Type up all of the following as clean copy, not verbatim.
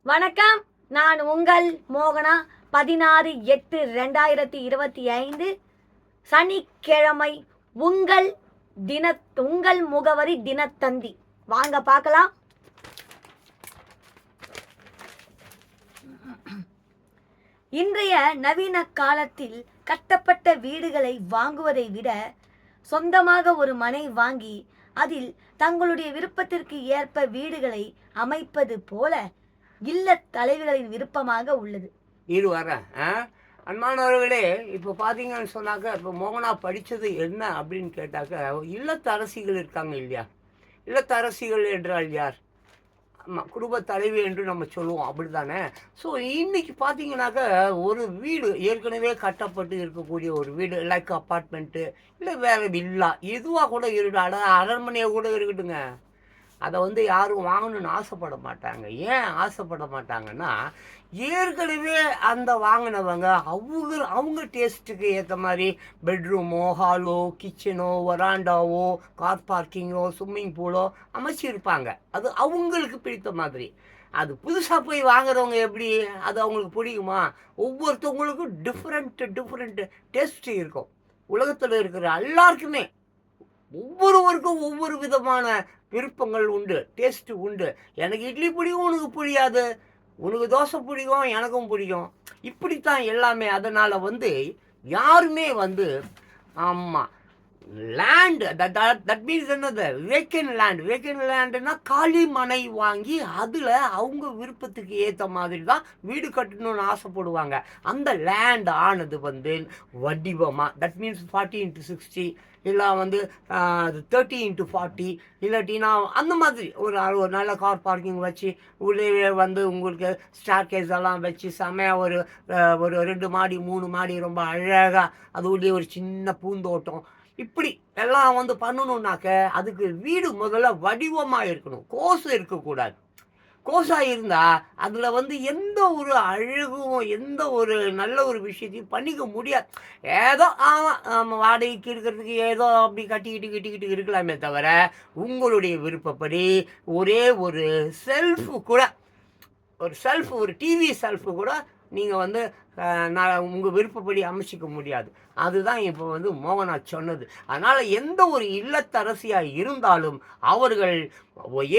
வணக்கம், நான் உங்கள் மோகனா. 16/8/2025 சனிக்கிழமை உங்கள் உங்கள் முகவரி தினத்தந்தி. வாங்க பார்க்கலாம். இன்றைய நவீன காலத்தில் கட்டப்பட்ட வீடுகளை வாங்குவதை விட சொந்தமாக ஒரு மனை வாங்கி அதில் தங்களுடைய விருப்பத்திற்கு ஏற்ப வீடுகளை அமைப்பது போல இல்ல தலைவர்களின் விருப்பமாக உள்ளது. இது வர அன்பானவர்களே, இப்போ பார்த்தீங்கன்னு சொன்னாக்க, இப்போ மோகனா படித்தது என்ன அப்படின்னு கேட்டாக்க, இல்லத்தரசிகள் இருக்காங்க இல்லையா? இல்லத்தரசிகள் என்றால் யார்? ஆமாம், குடும்ப தலைவி என்று நம்ம சொல்லுவோம், அப்படி தானே? ஸோ இன்றைக்கி பார்த்தீங்கன்னாக்க, ஒரு வீடு ஏற்கனவே கட்டப்பட்டு இருக்கக்கூடிய ஒரு வீடு, லைக் அப்பார்ட்மெண்ட்டு, இல்லை வேறு வில்லா, எதுவாக கூட இருக்கட்டும், அரண்மனையாக கூட இருக்கட்டுங்க, அதை வந்து யாரும் வாங்கணும்னு ஆசைப்பட மாட்டாங்க. ஏன் ஆசைப்பட மாட்டாங்கன்னா, ஏற்கனவே அந்த வாங்கினவங்க அவங்க டேஸ்ட்டுக்கு ஏற்ற மாதிரி பெட்ரூமோ, ஹாலோ, கிச்சனோ, வராண்டாவோ, கார் பார்க்கிங்கோ, ஸ்விம்மிங் பூலோ அமைச்சிருப்பாங்க. அது அவங்களுக்கு பிடித்த மாதிரி. அது புதுசாக போய் வாங்குறவங்க எப்படி அது அவங்களுக்கு பிடிக்குமா? ஒவ்வொருத்தவங்களுக்கும் டிஃப்ரெண்ட் டேஸ்ட்டு இருக்கும். உலகத்தில் இருக்கிற எல்லாருக்குமே ஒவ்வொருவருக்கும் ஒவ்வொரு விதமான விருப்பங்கள் உண்டு, டேஸ்ட்டு உண்டு. எனக்கு இட்லி பிடிக்கும், உனக்கு புரியாது. உனக்கு தோசை பிடிக்கும், எனக்கும் பிடிக்கும். இப்படித்தான் எல்லாமே. அதனால் வந்து யாருமே வந்து ஆமாம் லேண்டு தட் மீன்ஸ் என்னது, வேக்கன் லேண்டுனா காலி மனை வாங்கி அதில் அவங்க விருப்பத்துக்கு ஏற்ற மாதிரி தான் வீடு கட்டணும்னு ஆசைப்படுவாங்க. அந்த லேண்ட் ஆனது வந்து வடிவமாக, தட் மீன்ஸ் 40x60 இல்லை வந்து 30x40 இல்லாட்டினா அந்த மாதிரி ஒரு நல்ல கார் பார்க்கிங் வச்சு உள்ளே வந்து உங்களுக்கு ஸ்டார் கேஸ் எல்லாம் வச்சு செமையாக ஒரு 2 மாடி 3 மாடி ரொம்ப அழகாக, அது உள்ளே ஒரு சின்ன பூந்தோட்டம், இப்படி எல்லாம் வந்து பண்ணணுன்னாக்க அதுக்கு வீடு முதல்ல வடிவமாக இருக்கணும். கோசு இருக்கக்கூடாது. கோசாக இருந்தால் அதில் வந்து எந்த ஒரு அழகும் எந்த ஒரு நல்ல ஒரு விஷயத்தையும் பண்ணிக்க முடியாது. ஏதோ ஆமாம் வாடகைக்கு இருக்கிறதுக்கு ஏதோ அப்படி கட்டிக்கிட்டு இருக்கலாமே தவிர, உங்களுடைய விருப்பப்படி ஒரே ஒரு ஒரு டிவி செல்ஃபு கூட நீங்கள் வந்து நான் உங்கள் விருப்பப்படி அமைச்சிக்க முடியாது. அதுதான் இப்போ வந்து மோகனா சொன்னது. அதனால் எந்த ஒரு இல்லத்தரசியாக இருந்தாலும் அவர்கள்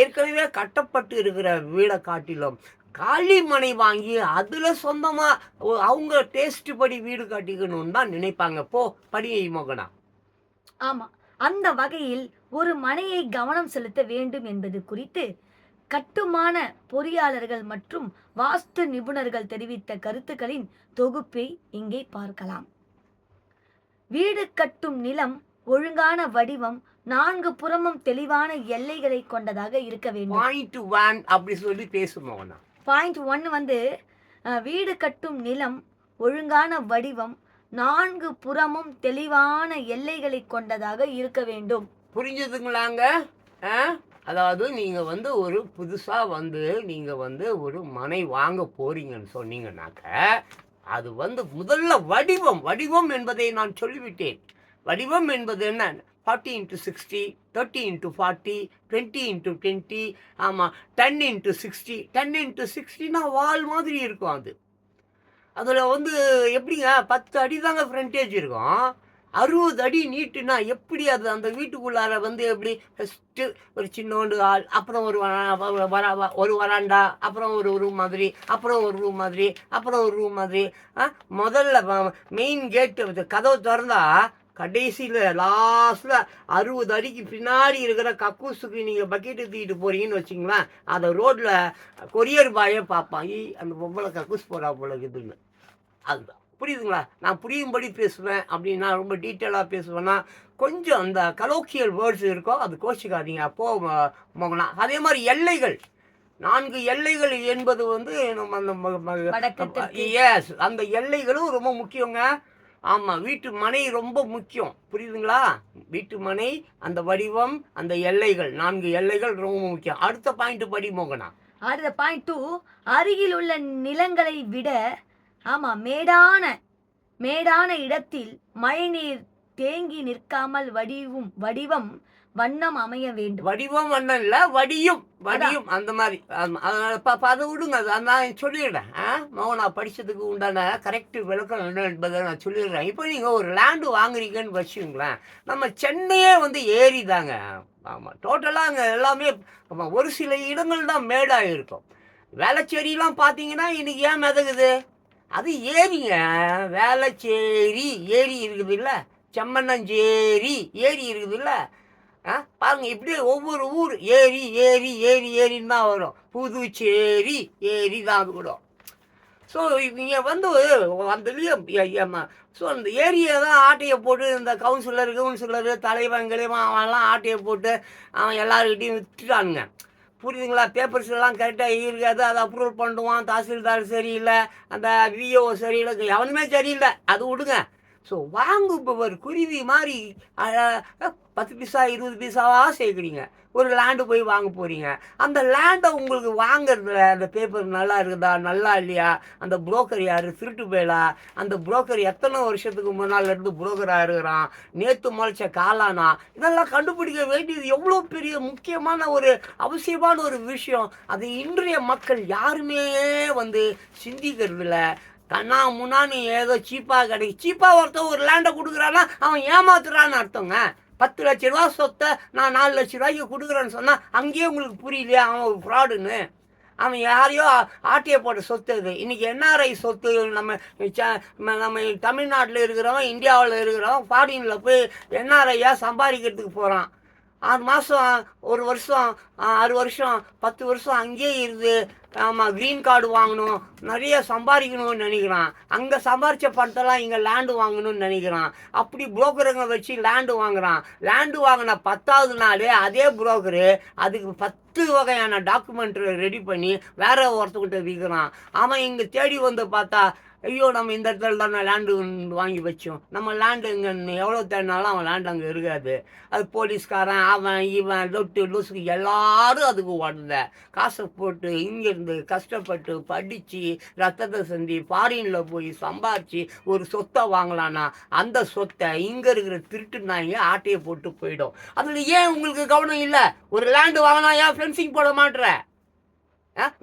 ஏற்கனவே கட்டப்பட்டு இருக்கிற வீடை காட்டிலும் காலி மனை வாங்கி அதில் சொந்தமாக அவங்க டேஸ்ட்டு படி வீடு கட்டிக்கணும்னு தான் நினைப்பாங்க. படியை மோகனா. ஆமாம், அந்த வகையில் ஒரு மனையை கவனம் செலுத்த வேண்டும் என்பது குறித்து கட்டுமான பொறியாளர்கள் மற்றும் வாஸ்து நிபுணர்கள் தெரிவித்த கருத்துக்களின் தொகுப்பை இங்கே பார்க்கலாம். வீடு கட்டும் நிலம் ஒழுங்கான வடிவம், 4 புறமும் தெளிவான எல்லைகளை கொண்டதாக இருக்க வேண்டும். பாயிண்ட் 1 அப்படி சொல்லி பேசுவோம். பாயிண்ட் 1 வந்து வீடு கட்டும் நிலம் ஒழுங்கான வடிவம், 4 புறமும் தெளிவான எல்லைகளை கொண்டதாக இருக்க வேண்டும். புரிஞ்சதுங்களாங்க? அதாவது நீங்கள் வந்து ஒரு புதுசாக வந்து நீங்கள் வந்து ஒரு மனை வாங்க போறீங்கன்னு சொன்னீங்கன்னாக்க, அது வந்து முதல்ல வடிவம் என்பதை நான் சொல்லிவிட்டேன். வடிவம் என்பது என்ன? 40x60, 30x40, 20x20, ஆமாம் 10x60. 10x60னா வால் மாதிரி இருக்கும். அதில் வந்து எப்படிங்க 10 அடி தாங்க ஃப்ரண்டேஜ் இருக்கும். 60 அடி நீட்டுனா எப்படி அது அந்த வீட்டுக்குள்ளார வந்து எப்படி ஃபஸ்ட்டு ஒரு சின்னோண்டு ஹால், அப்புறம் ஒரு வராண்டா, அப்புறம் ஒரு ரூம் மாதிரி, அப்புறம் ஒரு ரூம் மாதிரி, அப்புறம் ஒரு ரூம் மாதிரி. முதல்ல மெயின் கேட்டு கதவை திறந்தா கடைசியில் லாஸ்ட்டில் 60 அடிக்கு பின்னாடி இருக்கிற கக்கூசுக்கு நீங்கள் பக்கெட்டு தூக்கிட்டு போகிறீங்கன்னு வச்சிங்களேன், அதை ரோட்டில் கொரியர் பாயே பார்ப்பான், அந்த பொம்பளை கக்கூஸ் போகிறா போல இருக்குதுன்னு. அதுதான் புரியுதுங்களா? நான் புரியும்படி பேசுவேன். அப்படின்னா ரொம்ப டீட்டெயிலாக பேசுவேன்னா கொஞ்சம் அந்த கலோக்கியல் வேர்ட்ஸ் இருக்கும், அது கோச்சிக்காதீங்க. அப்போது மோகனா அதே மாதிரி எல்லைகள் 4 எல்லைகள் என்பது வந்து நம்ம எஸ் அந்த எல்லைகளும் ரொம்ப முக்கியங்க. ஆமாம், வீட்டு மனை ரொம்ப முக்கியம். புரியுதுங்களா? வீட்டு மனை, அந்த வடிவம், அந்த எல்லைகள், 4 எல்லைகள் ரொம்ப முக்கியம். அடுத்த பாயிண்ட் படி மோகனா. அடுத்த பாயிண்ட் 2, அருகில் உள்ள நிலங்களை விட மேடான இடத்தில் மழைநீர் தேங்கி நிற்காமல் வடிவம் வண்ணம் அமைய வேண்டும். வடிவம் வண்ணம் இல்லை, வடியும் வடியும் அந்த மாதிரி. அதனால அதை விடுங்க. நான் சொல்லிடுறேன். மோகனா படித்ததுக்கு உண்டான கரெக்ட் விளக்கம் என்ன என்பதை நான் சொல்லிடுறேன். இப்போ நீங்கள் ஒரு லேண்டு வாங்குறீங்கன்னு வச்சுங்களேன், நம்ம சென்னையே வந்து ஏரி தாங்க. ஆமாம், டோட்டலாக அங்கே எல்லாமே ஆமாம், ஒரு சில இடங்கள் தான் மேடாக இருக்கும். வேளச்சேரிலாம் பார்த்தீங்கன்னா இன்னைக்கு ஏன் மிதகுது? அது ஏரிங்க. வேளச்சேரி ஏரி இருக்குது இல்லை, செம்மண்ணஞ்சேரி ஏரி இருக்குது இல்லை. பாருங்க, இப்படியே ஒவ்வொரு ஊர் ஏரி ஏரி ஏரி ஏரின்னு தான் வரும். புதுச்சேரி ஏரி தான் அது கூட. ஸோ இங்கே வந்து அதுலேயும் ஸோ அந்த ஏரியை தான் ஆட்டையை போட்டு இந்த கவுன்சிலரு தலைவங்களையும் அவன்லாம் ஆட்டையை போட்டு அவன் எல்லாருக்கிட்டையும் விற்றுட்டானுங்க. புரியுதுங்களா? பேப்பர்ஸ் எல்லாம் கரெக்டாக இருக்காது, அதை அப்ரூவல் பண்ணுவான். தாசில்தார் சரியில்லை, அந்த விஓ சரியில்லை, எவனுமே சரியில்லை, அது விடுங்க. ஸோ வாங்குபவர் குருவி மாதிரி 10 பைசா 20 பைசாவாக சேர்க்குறீங்க. ஒரு லேண்டு போய் வாங்க போகிறீங்க. அந்த லேண்டை உங்களுக்கு வாங்குறதுல அந்த பேப்பர் நல்லா இருக்குதா நல்லா இல்லையா, அந்த புரோக்கர் யார், திருட்டு போயலா, அந்த புரோக்கர் எத்தனை வருஷத்துக்கு முன்னால் இருந்து புரோக்கராக இருக்கிறான், நேற்று முளைச்ச காலானா, இதெல்லாம் கண்டுபிடிக்க வேண்டியது எவ்வளோ பெரிய முக்கியமான ஒரு அவசியமான ஒரு விஷயம். அது இன்றைய மக்கள் யாருமே வந்து சிந்திக்கிறதில்ல. கண்ணா முன்னான்னு ஏதோ சீப்பாக ஒருத்தன் ஒரு லேண்டை கொடுக்குறான்னா அவன் ஏமாத்துறான்னு அர்த்தங்க. 10 லட்ச ரூபா சொத்தை நான் 4 லட்ச ரூபாய்க்கு கொடுக்குறேன்னு சொன்னால் அங்கேயே உங்களுக்கு புரியலையா அவன் ஒரு ஃப்ராடுன்னு? அவன் யாரையோ ஆட்டையை போட்ட சொத்து அது. இன்றைக்கி என்ஆர்ஐ சொத்து. நம்ம தமிழ்நாட்டில் இருக்கிறவன், இந்தியாவில் இருக்கிறவன் ஃபாரினில் போய் என்ஆர்ஐயாக சம்பாதிக்கிறதுக்கு போகிறான். 6 மாதம், 1 வருஷம், 6 வருஷம், 10 வருஷம் அங்கேயே இருந்து ஆமாம் க்ரீன் கார்டு வாங்கணும், நிறைய சம்பாதிக்கணும்னு நினைக்கிறான். அங்கே சம்பாரித்த பணத்தெல்லாம் இங்கே லேண்டு வாங்கணும்னு நினைக்கிறான். அப்படி புரோக்கருங்க வச்சு லேண்டு வாங்குறான். லேண்டு வாங்கின 10வது நாளே அதே புரோக்கரு அதுக்கு 10 வகையான டாக்குமெண்ட் ரெடி பண்ணி வேற ஒருத்தக்கிட்ட விற்கிறான். அவன் இங்கே தேடி வந்து பார்த்தா, ஐயோ நம்ம இந்த இடத்துல தானே லேண்டு வாங்கி வச்சோம், நம்ம லேண்டு இங்கே எவ்வளோ தேடினாலும் அவன் லேண்டு அங்கே இருக்காது. அது போலீஸ்காரன் அவன் இவன் லொட்டு லூசுக்கு எல்லாரும் அதுக்கு உடந்த காசை போட்டு இங்கேருந்து கஷ்டப்பட்டு படித்து ரத்தத்தை சிந்தி ஃபாரினில் போய் சம்பாரித்து ஒரு சொத்தை வாங்கலான்னா அந்த சொத்தை இங்கே இருக்கிற திருட்டு நாய்ங்க ஆட்டையை போட்டு போயிடும். அதில் ஏன் உங்களுக்கு கவனம் இல்லை? ஒரு லேண்டு வாங்கினா ஏன் ஃபென்சிங் போட மாட்டேற?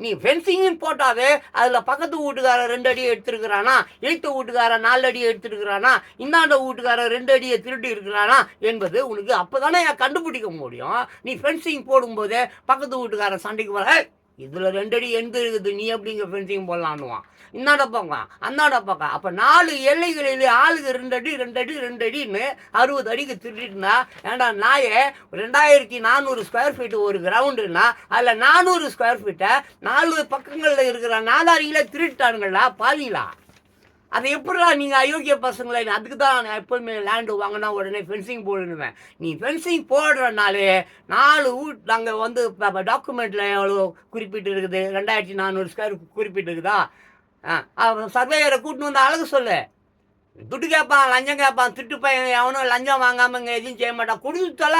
நீ ஃபென்சிங்னு போட்டாவே அதில் பக்கத்து வீட்டுக்காரன் 2 அடி எடுத்துருக்கிறானா, எழுத்து வீட்டுக்காரன் 4 அடி எடுத்துருக்கிறானா, இந்தாண்ட வீட்டுக்காரன் 2 அடியை திருட்டு இருக்கிறானா என்பது உனக்கு அப்போ தானே கண்டுபிடிக்க முடியும். நீ ஃபென்சிங் போடும்போதே பக்கத்து வீட்டுக்காரன் சண்டைக்கு வர, இதில் 2 அடி எந்த இருக்குது, நீ எப்படிங்க ஃபென்சிங் போடலான்னுவான். இன்னாட பக்கம் அந்தாண்ட பக்கம். அப்போ 4 எல்லைகளில் ஆளுக்கு 2 அடி 2 அடி 2 அடின்னு 60 அடிக்கு திருட்டுனா, ஏன்டா நாயே 2400 ஸ்கொயர் ஃபீட்டு ஒரு கிரவுண்டுன்னா அதில் 400 ஸ்கொயர் ஃபீட்டை 4 பக்கங்களில் இருக்கிற நாதாரிகளை திருட்டானுங்களா பாதிங்களா? அதை எப்படிடா நீங்கள் அயோக்கிய பசங்களை? அதுக்கு தான் நான் எப்போதுமே லேண்டு வாங்கினா உடனே ஃபென்சிங் போடுவேன். நீ ஃபென்சிங் போடுறனாலே 4 வீட் நாங்கள் வந்து டாக்குமெண்ட்டில் எவ்வளோ குறிப்பிட்டு இருக்குது, 2400 ஸ்கொயர் குறிப்பிட்டு இருக்குதா? சர்வேயரை கூட்டின்னு வந்து அழகு சொல்லு. துட்டு கேட்பான், லஞ்சம் கேட்பான், திட்டு பையன் எவனும் லஞ்சம் வாங்காமல் இங்கே எதுவும் செய்ய மாட்டான். கொடுத்துட்டல,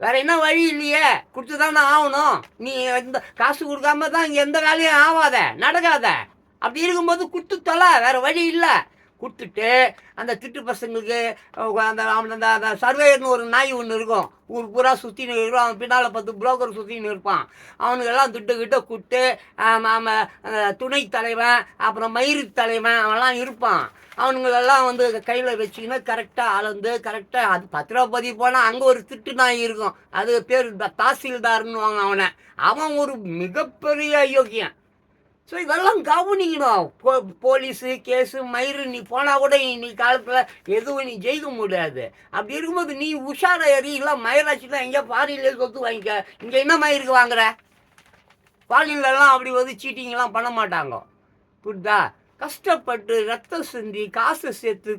வேற என்ன வழி இல்லையே, கொடுத்து தானே ஆகணும். நீ எந்த காசு கொடுக்காம தான் இங்கே எந்த வேலையும் ஆகாத நடக்காத. அப்படி இருக்கும்போது கொடுத்துட்டல, வேற வழி இல்லை. கொடுத்துட்டு அந்த திட்டு பசங்களுக்கு அந்த சர்வேயர்னு ஒரு நாய் ஒன்று இருக்கும், ஊர் பூரா சுற்றின்னு இருக்கும். அவன் பின்னால் 10 புரோக்கர் சுற்றின்னு இருப்பான். அவனுக்கெல்லாம் திட்டுக்கிட்ட கூப்பிட்டு துணை தலைவன் அப்புறம் மயிறு தலைவன் அவன்லாம் இருப்பான். அவனுங்களெல்லாம் வந்து கையில் வச்சுக்கின்னா கரெக்டாக அளந்து கரெக்டாக அது 10 ரூபா பதிவு போனால் அங்கே ஒரு திட்டு நாய் இருக்கும். அது பேர் தாசில்தார்னு வாங்க. அவன் ஒரு மிகப்பெரிய அயோக்கியன். ஸோ இதெல்லாம் கவனிக்கணும். போலீஸு கேஸு மயிறு நீ போனால் கூட நீ காலத்தில் எதுவும் நீ ஜெயிக்க முடியாது. அப்படி இருக்கும்போது நீ உஷார எறியெல்லாம் மயிராட்சிலாம் எங்கேயா ஃபாரின்லேயே சொத்து வாங்கிக்க. இங்கே என்ன மயிருக்கு வாங்குற? ஃபாரின்லலாம் அப்படி வந்து சீட்டிங்லாம் பண்ண மாட்டாங்க. புரியுதா? கஷ்டப்பட்டு ரத்தம் சிந்தி காசை சேர்த்து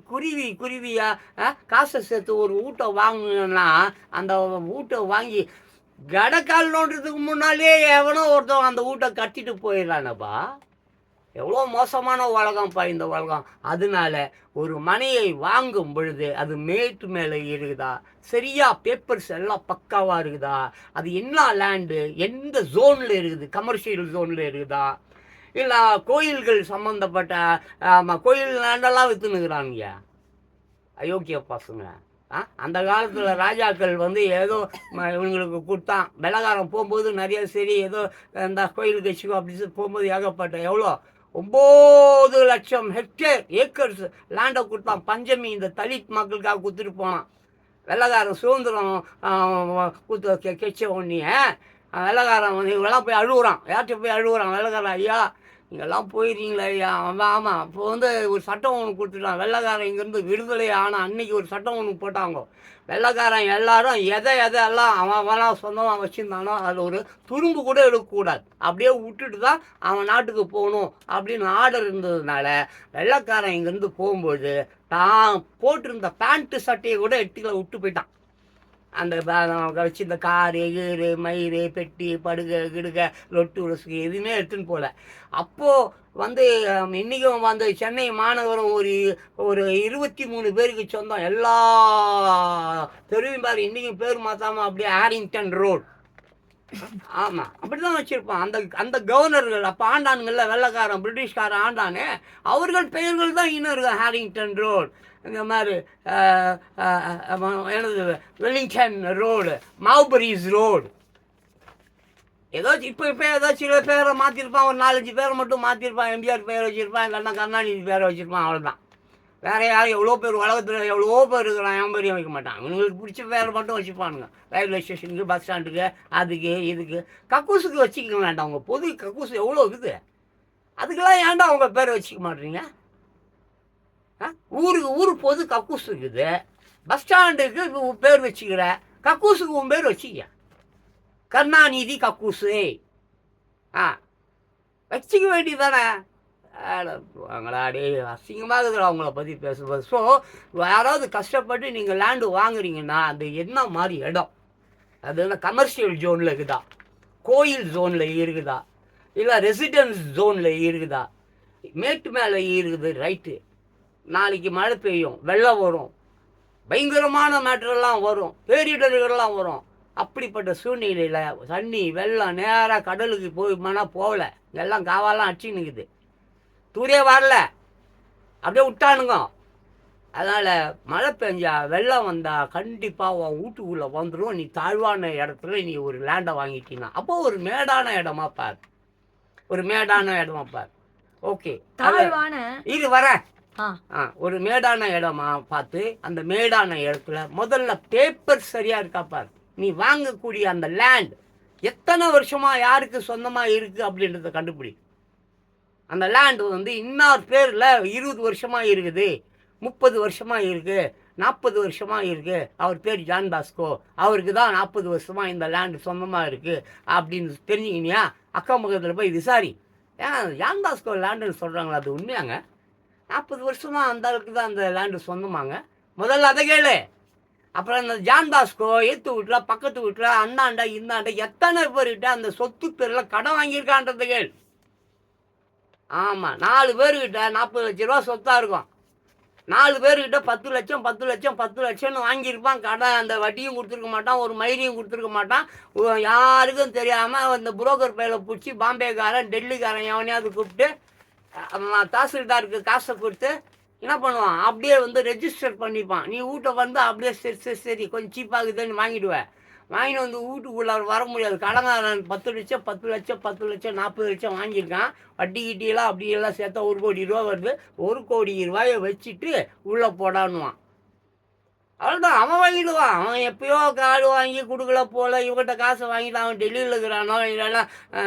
குருவியாக காசை சேர்த்து ஒரு வீட்டை வாங்கினா அந்த வீட்டை வாங்கி கடக்கால் நோண்டுறதுக்கு முன்னாலே எவனோ ஒருத்தவன் அந்த வீட்டை கட்டிட்டு போயிடலானப்பா. எவ்வளோ மோசமான உலகம்ப்பா இந்த உலகம். அதனால ஒரு மனையை வாங்கும் பொழுது அது மேட்டு மேலே இருக்குதா, சரியா பேப்பர்ஸ் எல்லாம் பக்காவாக இருக்குதா, அது என்ன லேண்டு எந்த ஜோனில் இருக்குது, கமர்ஷியல் ஜோனில் இருக்குதா, இல்லை கோயில்கள் சம்மந்தப்பட்ட கோயில் லேண்டெல்லாம் விற்றுனுக்குறாங்க அயோக்கிய பசங்க. அந்த காலத்தில் ராஜாக்கள் வந்து ஏதோ இவங்களுக்கு கொடுத்தான். வெள்ளக்காரன் போகும்போது நிறைய சரி ஏதோ இந்த கோயிலுக்கு வச்சுக்கோ அப்படின்னு போகும்போது ஏகப்பட்ட எவ்வளோ 9,00,000 ஹெக்டேர் ஏக்கர்ஸ் லேண்டை கொடுத்தான். பஞ்சமி இந்த தலித் மக்களுக்காக கொடுத்துட்டு போனான். வெள்ளக்காரன் சுதந்திரம் கெச்ச உடனே வெள்ளக்காரன் வந்து இவங்கெல்லாம் போய் அழுகுறான். யார்கிட்ட போய் அழுகுறான் வெள்ளக்காரன், ஐயா இங்கெல்லாம் போயிடுறீங்களா ஐயா. ஆமாம் இப்போ வந்து ஒரு சட்டம் ஒன்று கொடுத்துட்டான். வெள்ளக்காரன் இங்கேருந்து விடுதலை ஆனால் அன்னைக்கு ஒரு சட்டம் ஒன்று போட்டாங்க. வெள்ளக்காரன் எல்லாரும் எல்லாம் அவன் சொந்தமாக வச்சுருந்தானோ அதில் ஒரு துரும்பு கூட எடுக்கக்கூடாது, அப்படியே விட்டுட்டு தான் அவன் நாட்டுக்கு போகணும் அப்படின்னு ஆர்டர் இருந்ததுனால வெள்ளக்காரன் இங்கேருந்து போகும்போது தான் போட்டிருந்த பேண்ட்டு சட்டையை கூட எட்டுக்களை விட்டு போயிட்டான். அந்த வச்சு இந்த காரு கீரு மயிறு பெட்டி படுகை கிடுகை லொட்டு உலசுக்கு எதுவுமே எடுத்துன்னு போகல. அப்போது வந்து இன்றைக்கும் வந்து சென்னை மாநகரம் ஒரு 23 பேருக்கு சொந்தம். எல்லா தெருவையும் பாரு இன்றைக்கும் பேர் மாற்றாமல் அப்படியே ஹேரிங்டன் ரோடு. ஆமாம் அப்படி தான் வச்சுருப்பான். அந்த கவர்னர்கள் அப்போ ஆண்டானுங்கள்ல வெள்ளைக்காரன் பிரிட்டிஷ்காரன் ஆண்டானே, அவர்கள் பெயர்கள் தான் இன்னும் இருக்கும். ஹேரிங்டன் ரோடு, இந்த மாதிரி எனது வெலிங்டன் ரோடு, மவுபரிஸ் ரோடு, ஏதோ இப்போ ஏதோ சில பேரை மாற்றிருப்பான். ஒரு 4-5 பேரை மட்டும் மாற்றிருப்பான். எம்ஜிஆர் பேரை வச்சுருப்பான், இல்லைன்னா கருணாநிதி பேரை வச்சுருப்பான், அவ்வளோதான். வேறு யாரும் எவ்வளோ பேர் உலகத்தில் எவ்வளோ பேர் இருக்கிறான், என் பேரையும் வைக்க மாட்டான். இவங்களுக்கு பிடிச்ச பேரை மட்டும் வச்சுப்பானுங்க. ரயில்வே ஸ்டேஷனுக்கு, பஸ் ஸ்டாண்டுக்கு, அதுக்கு இதுக்கு. கக்கூசுக்கு வச்சுக்க வேண்டாம். அவங்க பொது கக்கூசு எவ்வளோ இருக்குது, அதுக்கெல்லாம் ஏன்டா அவங்க பேரை வச்சுக்க மாட்டீங்க? ஊர் பொது கக்கூசு இருக்குது, பஸ் ஸ்டாண்டுக்கு பேர் வச்சுக்கிற, கக்கூசுக்கு உன் பேர் வச்சுக்க. கருணாநிதி கக்கூசு வச்சுக்க வேண்டியதானே. அவங்களாடே அசிங்கமாக இருக்கிற அவங்கள பற்றி பேசும்போது. ஸோ யாராவது கஷ்டப்பட்டு நீங்கள் லேண்டு வாங்குறீங்கன்னா அது என்ன மாதிரி இடம், அது என்ன கமர்ஷியல் ஜோனில் இருக்குதா, கோயில் ஜோனில் இருக்குதா, இல்லை ரெசிடென்ஸ் ஜோனில் இருக்குதா, மேட்டு மேலே இருக்குது, ரைட்டு. நாளைக்கு மழை பெய்யும், வெள்ளம் வரும், பயங்கரமான மேட்டரெல்லாம் வரும், பேரிடர்கள்லாம் வரும். அப்படிப்பட்ட சூழ்நிலையில் தண்ணி வெள்ளம் நேராக கடலுக்கு போகல, எல்லாம் காவாலாம் அடிச்சுன்னு இருக்குது, தூரே வரல, அப்படியே விட்டானுங்க. அதனால் மழை பெஞ்சா வெள்ளம் வந்தால் கண்டிப்பாக உன் வீட்டுக்குள்ளே வந்துடும். நீ தாழ்வான இடத்துல நீ ஒரு லேண்டை வாங்கிட்டீங்கன்னா அப்போ ஒரு மேடான இடமா பார், ஒரு மேடான இடமா பார். ஓகே, தாழ்வான இது வரேன். ஒரு மேடான இடமா பார்த்து அந்த மேடான இடத்துல முதல்ல பேப்பர் சரியா இருக்கா பார். நீ வாங்கக்கூடிய அந்த லேண்ட் எத்தனை வருஷமா யாருக்கு சொந்தமா இருக்கு அப்படின்றத கண்டுபிடி. அந்த லேண்ட் வந்து இன்னார் பேர்ல 20 வருஷமா இருக்குது, 30 வருஷமா இருக்கு, 40 வருஷமா இருக்கு. அவர் பேர் ஜான் பாஸ்கோ, அவருக்கு தான் 40 வருஷமா இந்த லேண்டு சொந்தமா இருக்கு அப்படின்னு தெரிஞ்சுக்கினியா, அக்கம் பக்கத்தில் போய் விசாரி. ஏன் ஜான் பாஸ்கோ லேண்டுன்னு சொல்றாங்களா, அது உண்மையாங்க? 40 வருஷமா அந்த அளவுக்கு தான் அந்த லேண்டு சொந்தமாங்க? முதல்ல அதை கேளு. அப்புறம் இந்த ஜான் பாஸ்கோ ஏற்று வீட்டுல பக்கத்து வீட்டுல அண்ணாண்டா இந்தாண்டா எத்தனை பேர்கிட்ட அந்த சொத்து பேரில் கடன் வாங்கியிருக்கான்றது கேள். ஆமாம், 4 பேர்கிட்ட 40 லட்ச ரூபா சொத்தாக இருக்கும். 4 பேர்கிட்ட 10 லட்சம் 10 லட்சம் 10 லட்சம்னு வாங்கியிருப்பான். கடன் அந்த வட்டியும் கொடுத்துருக்க மாட்டான், ஒரு மயிரையும் கொடுத்துருக்க மாட்டான். யாருக்கும் தெரியாமல் அந்த புரோக்கர் பையில பிடிச்சி பாம்பேக்காரன் டெல்லிக்காரன் எவனையாவது கூப்பிட்டு தாசில்தாருக்கு காசை கொடுத்து என்ன பண்ணுவான், அப்படியே வந்து ரெஜிஸ்டர் பண்ணிப்பான். நீ வீட்டை வந்து அப்படியே சரி கொஞ்சம் சீப்பாகுதுன்னு வாங்கிடுவேன். வாங்கிட்டு வந்து வீட்டுக்குள்ளே வர முடியாது. கடங்காரன் 10 லட்சம் 10 லட்சம் 10 லட்சம் 40 லட்சம் வாங்கியிருக்கான். வட்டி கிட்டியெல்லாம் அப்படியெல்லாம் சேர்த்தா 1 கோடி ரூபா வருது. 1 கோடி ரூபாயை வச்சுட்டு உள்ளே போடான்னுவான். அவ்வளோதான், அவன் வாங்கிடுவான். அவன் எப்பயோ காடு வாங்கி கொடுக்கல போல, இவங்கிட்ட காசை வாங்கிட்டு அவன் டெல்லியில் இருக்கிறானோ, இல்லைன்னா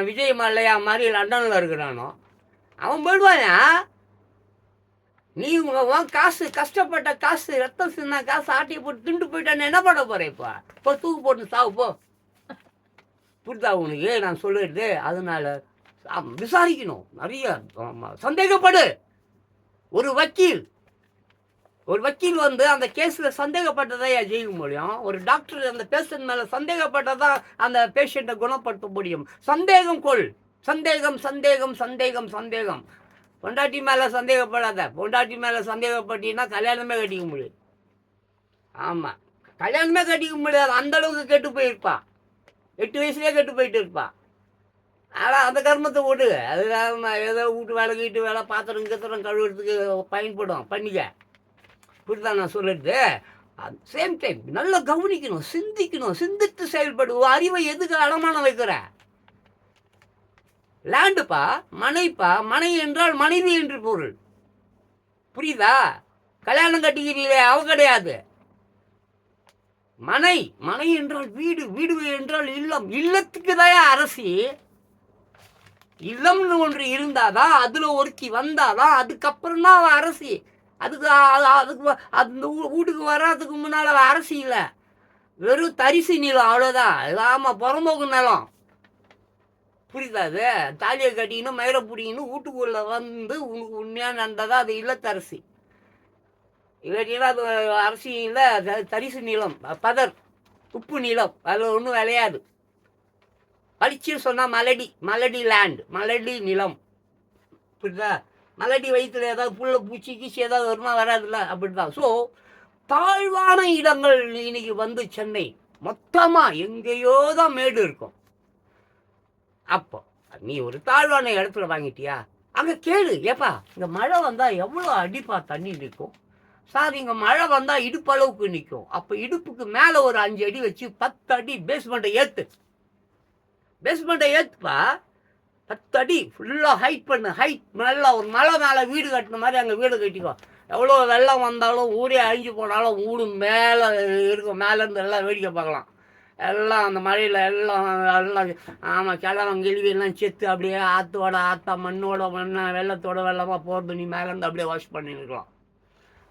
விஜய் மல்லையா மாதிரி லண்டனில் இருக்கிறானோ, அவன் போயிடுவாயா. நீ உன் காசு, கஷ்டப்பட்ட காசு, ரத்தம் சின்ன காசு ஆட்டியை போட்டு திண்டு போயிட்டான்னு என்ன பண்ண போகிறேன்? இப்போ தூக்கு போட்டு சாவு போ. புரிதா உனக்கு நான் சொல்லிடுது? அதனால விசாரிக்கணும், நிறைய சந்தேகப்படு. ஒரு வக்கீல் வந்து அந்த கேஸில் சந்தேகப்பட்டதை ஜெயிக்க முடியும். ஒரு டாக்டர் அந்த பேஷண்ட் மேலே சந்தேகப்பட்டதான் அந்த பேஷண்ட்டை குணப்படுத்த முடியும். சந்தேகம் கொள், சந்தேகம் சந்தேகம் சந்தேகம் சந்தேகம். பொண்டாட்டி மேலே சந்தேகப்படாத. பொண்டாட்டி மேலே சந்தேகப்பட்டீங்கன்னா கல்யாணமே கட்டிக்க முடியாது. ஆமாம், கல்யாணமே கட்டிக்க முடியாது. அந்த அளவுக்கு கெட்டு போயிருப்பா, 8 வயசுலேயே கெட்டு போயிட்டு இருப்பா. ஆனால் அந்த கர்மத்தை விடு. அது ஏதோ வீட்டு வேலை வீட்டு வேலை பாத்திரம் கத்திரம் கழுவுறதுக்கு பயன்படும், பண்ணிக்க. புரிதா நான் சொல்லிட்டு? சேம் டைம் நல்லா கவனிக்கணும், சிந்திக்கணும், சிந்தித்து செயல்படுவோம். அறிவை எதுக்கு அடமானம் வைக்கிற? லேண்டுப்பா, மனைப்பா, மனை என்றால் மனைவி என்று பொருள். புரியுதா? கல்யாணம் கட்டிக்கிறீங்களே அவ கிடையாது. மனை, மனை என்றால் வீடு, வீடு என்றால் இல்லம். இல்லத்துக்கு தான் அரசி. இல்லம்னு ஒன்று இருந்தாதான், அதுல ஒருத்தி வந்தாதான், அதுக்கப்புறம் தான் அவன் அரசி. அதுக்கு அந்த வீட்டுக்கு வர்றதுக்கு முன்னால் அவன் அரசி இல்லை, வெறும் தரிசு நிலம், அவ்வளோதான். ஆமாம், புறம்போக்கு நிலம். புரியுதா? அது தாலியை கட்டிக்கணும், மயிரை பிடிக்கணும், வீட்டுக்குள்ளே வந்து உனக்கு உண்மையாக நடந்ததா அது இல்லத்தரசி. இல்லாட்டினா அது அரசி இல்லை, தரிசு நிலம், பதர், உப்பு நிலம், அதில் ஒன்றும் விளையாது. படிச்சு சொன்னால் மலடி, மலடி லேண்ட், மலடி நிலம். புரியுதா? மலடி வயிற்றுல ஏதாவது புல்ல பூச்சி கீச்சி ஏதாவது வருமா? வராதுல்ல, அப்படிதான். ஸோ தாழ்வான இடங்கள் இன்னைக்கு வந்து சென்னை மொத்தமாக எங்கேயோ தான் மேடு இருக்கும். அப்போ நீ ஒரு தாழ்வான இடத்துல வாங்கிட்டியா, அங்கே கேளு, ஏப்பா இங்கே மழை வந்தால் எவ்வளோ அடிப்பா தண்ணி நிற்கும்? சார் இங்கே மழை வந்தால் இடுப்பு அளவுக்கு நிற்கும். அப்போ இடுப்புக்கு மேலே ஒரு 5 அடி வச்சு 10 அடி பேஸ்மெண்ட்டை ஏற்று, பேஸ்மெண்ட்டை ஏற்றுப்பா. 10 அடி ஃபுல்லாக ஹைட் பண்ணு, ஹைட் நல்லா. ஒரு மலை மேலே வீடு கட்டின மாதிரி அங்கே வீடு கட்டிக்கோ. எவ்வளோ வெள்ளம் வந்தாலும் ஊரே அழிஞ்சு போனாலும் வீடு மேலே இருக்கும். மேலேருந்து எல்லாம் வேடிக்கை பார்க்கலாம். எல்லாம் அந்த மழையில் எல்லாம் எல்லாம் ஆமாம், கிழவன் கிழவியெல்லாம் செத்து அப்படியே ஆற்றோட ஆற்றா, மண்ணோட மண்ணாக, வெள்ளத்தோட வெள்ளமாக போகிறது. நீ மேலேருந்து அப்படியே வாஷ் பண்ணிருக்கலாம்.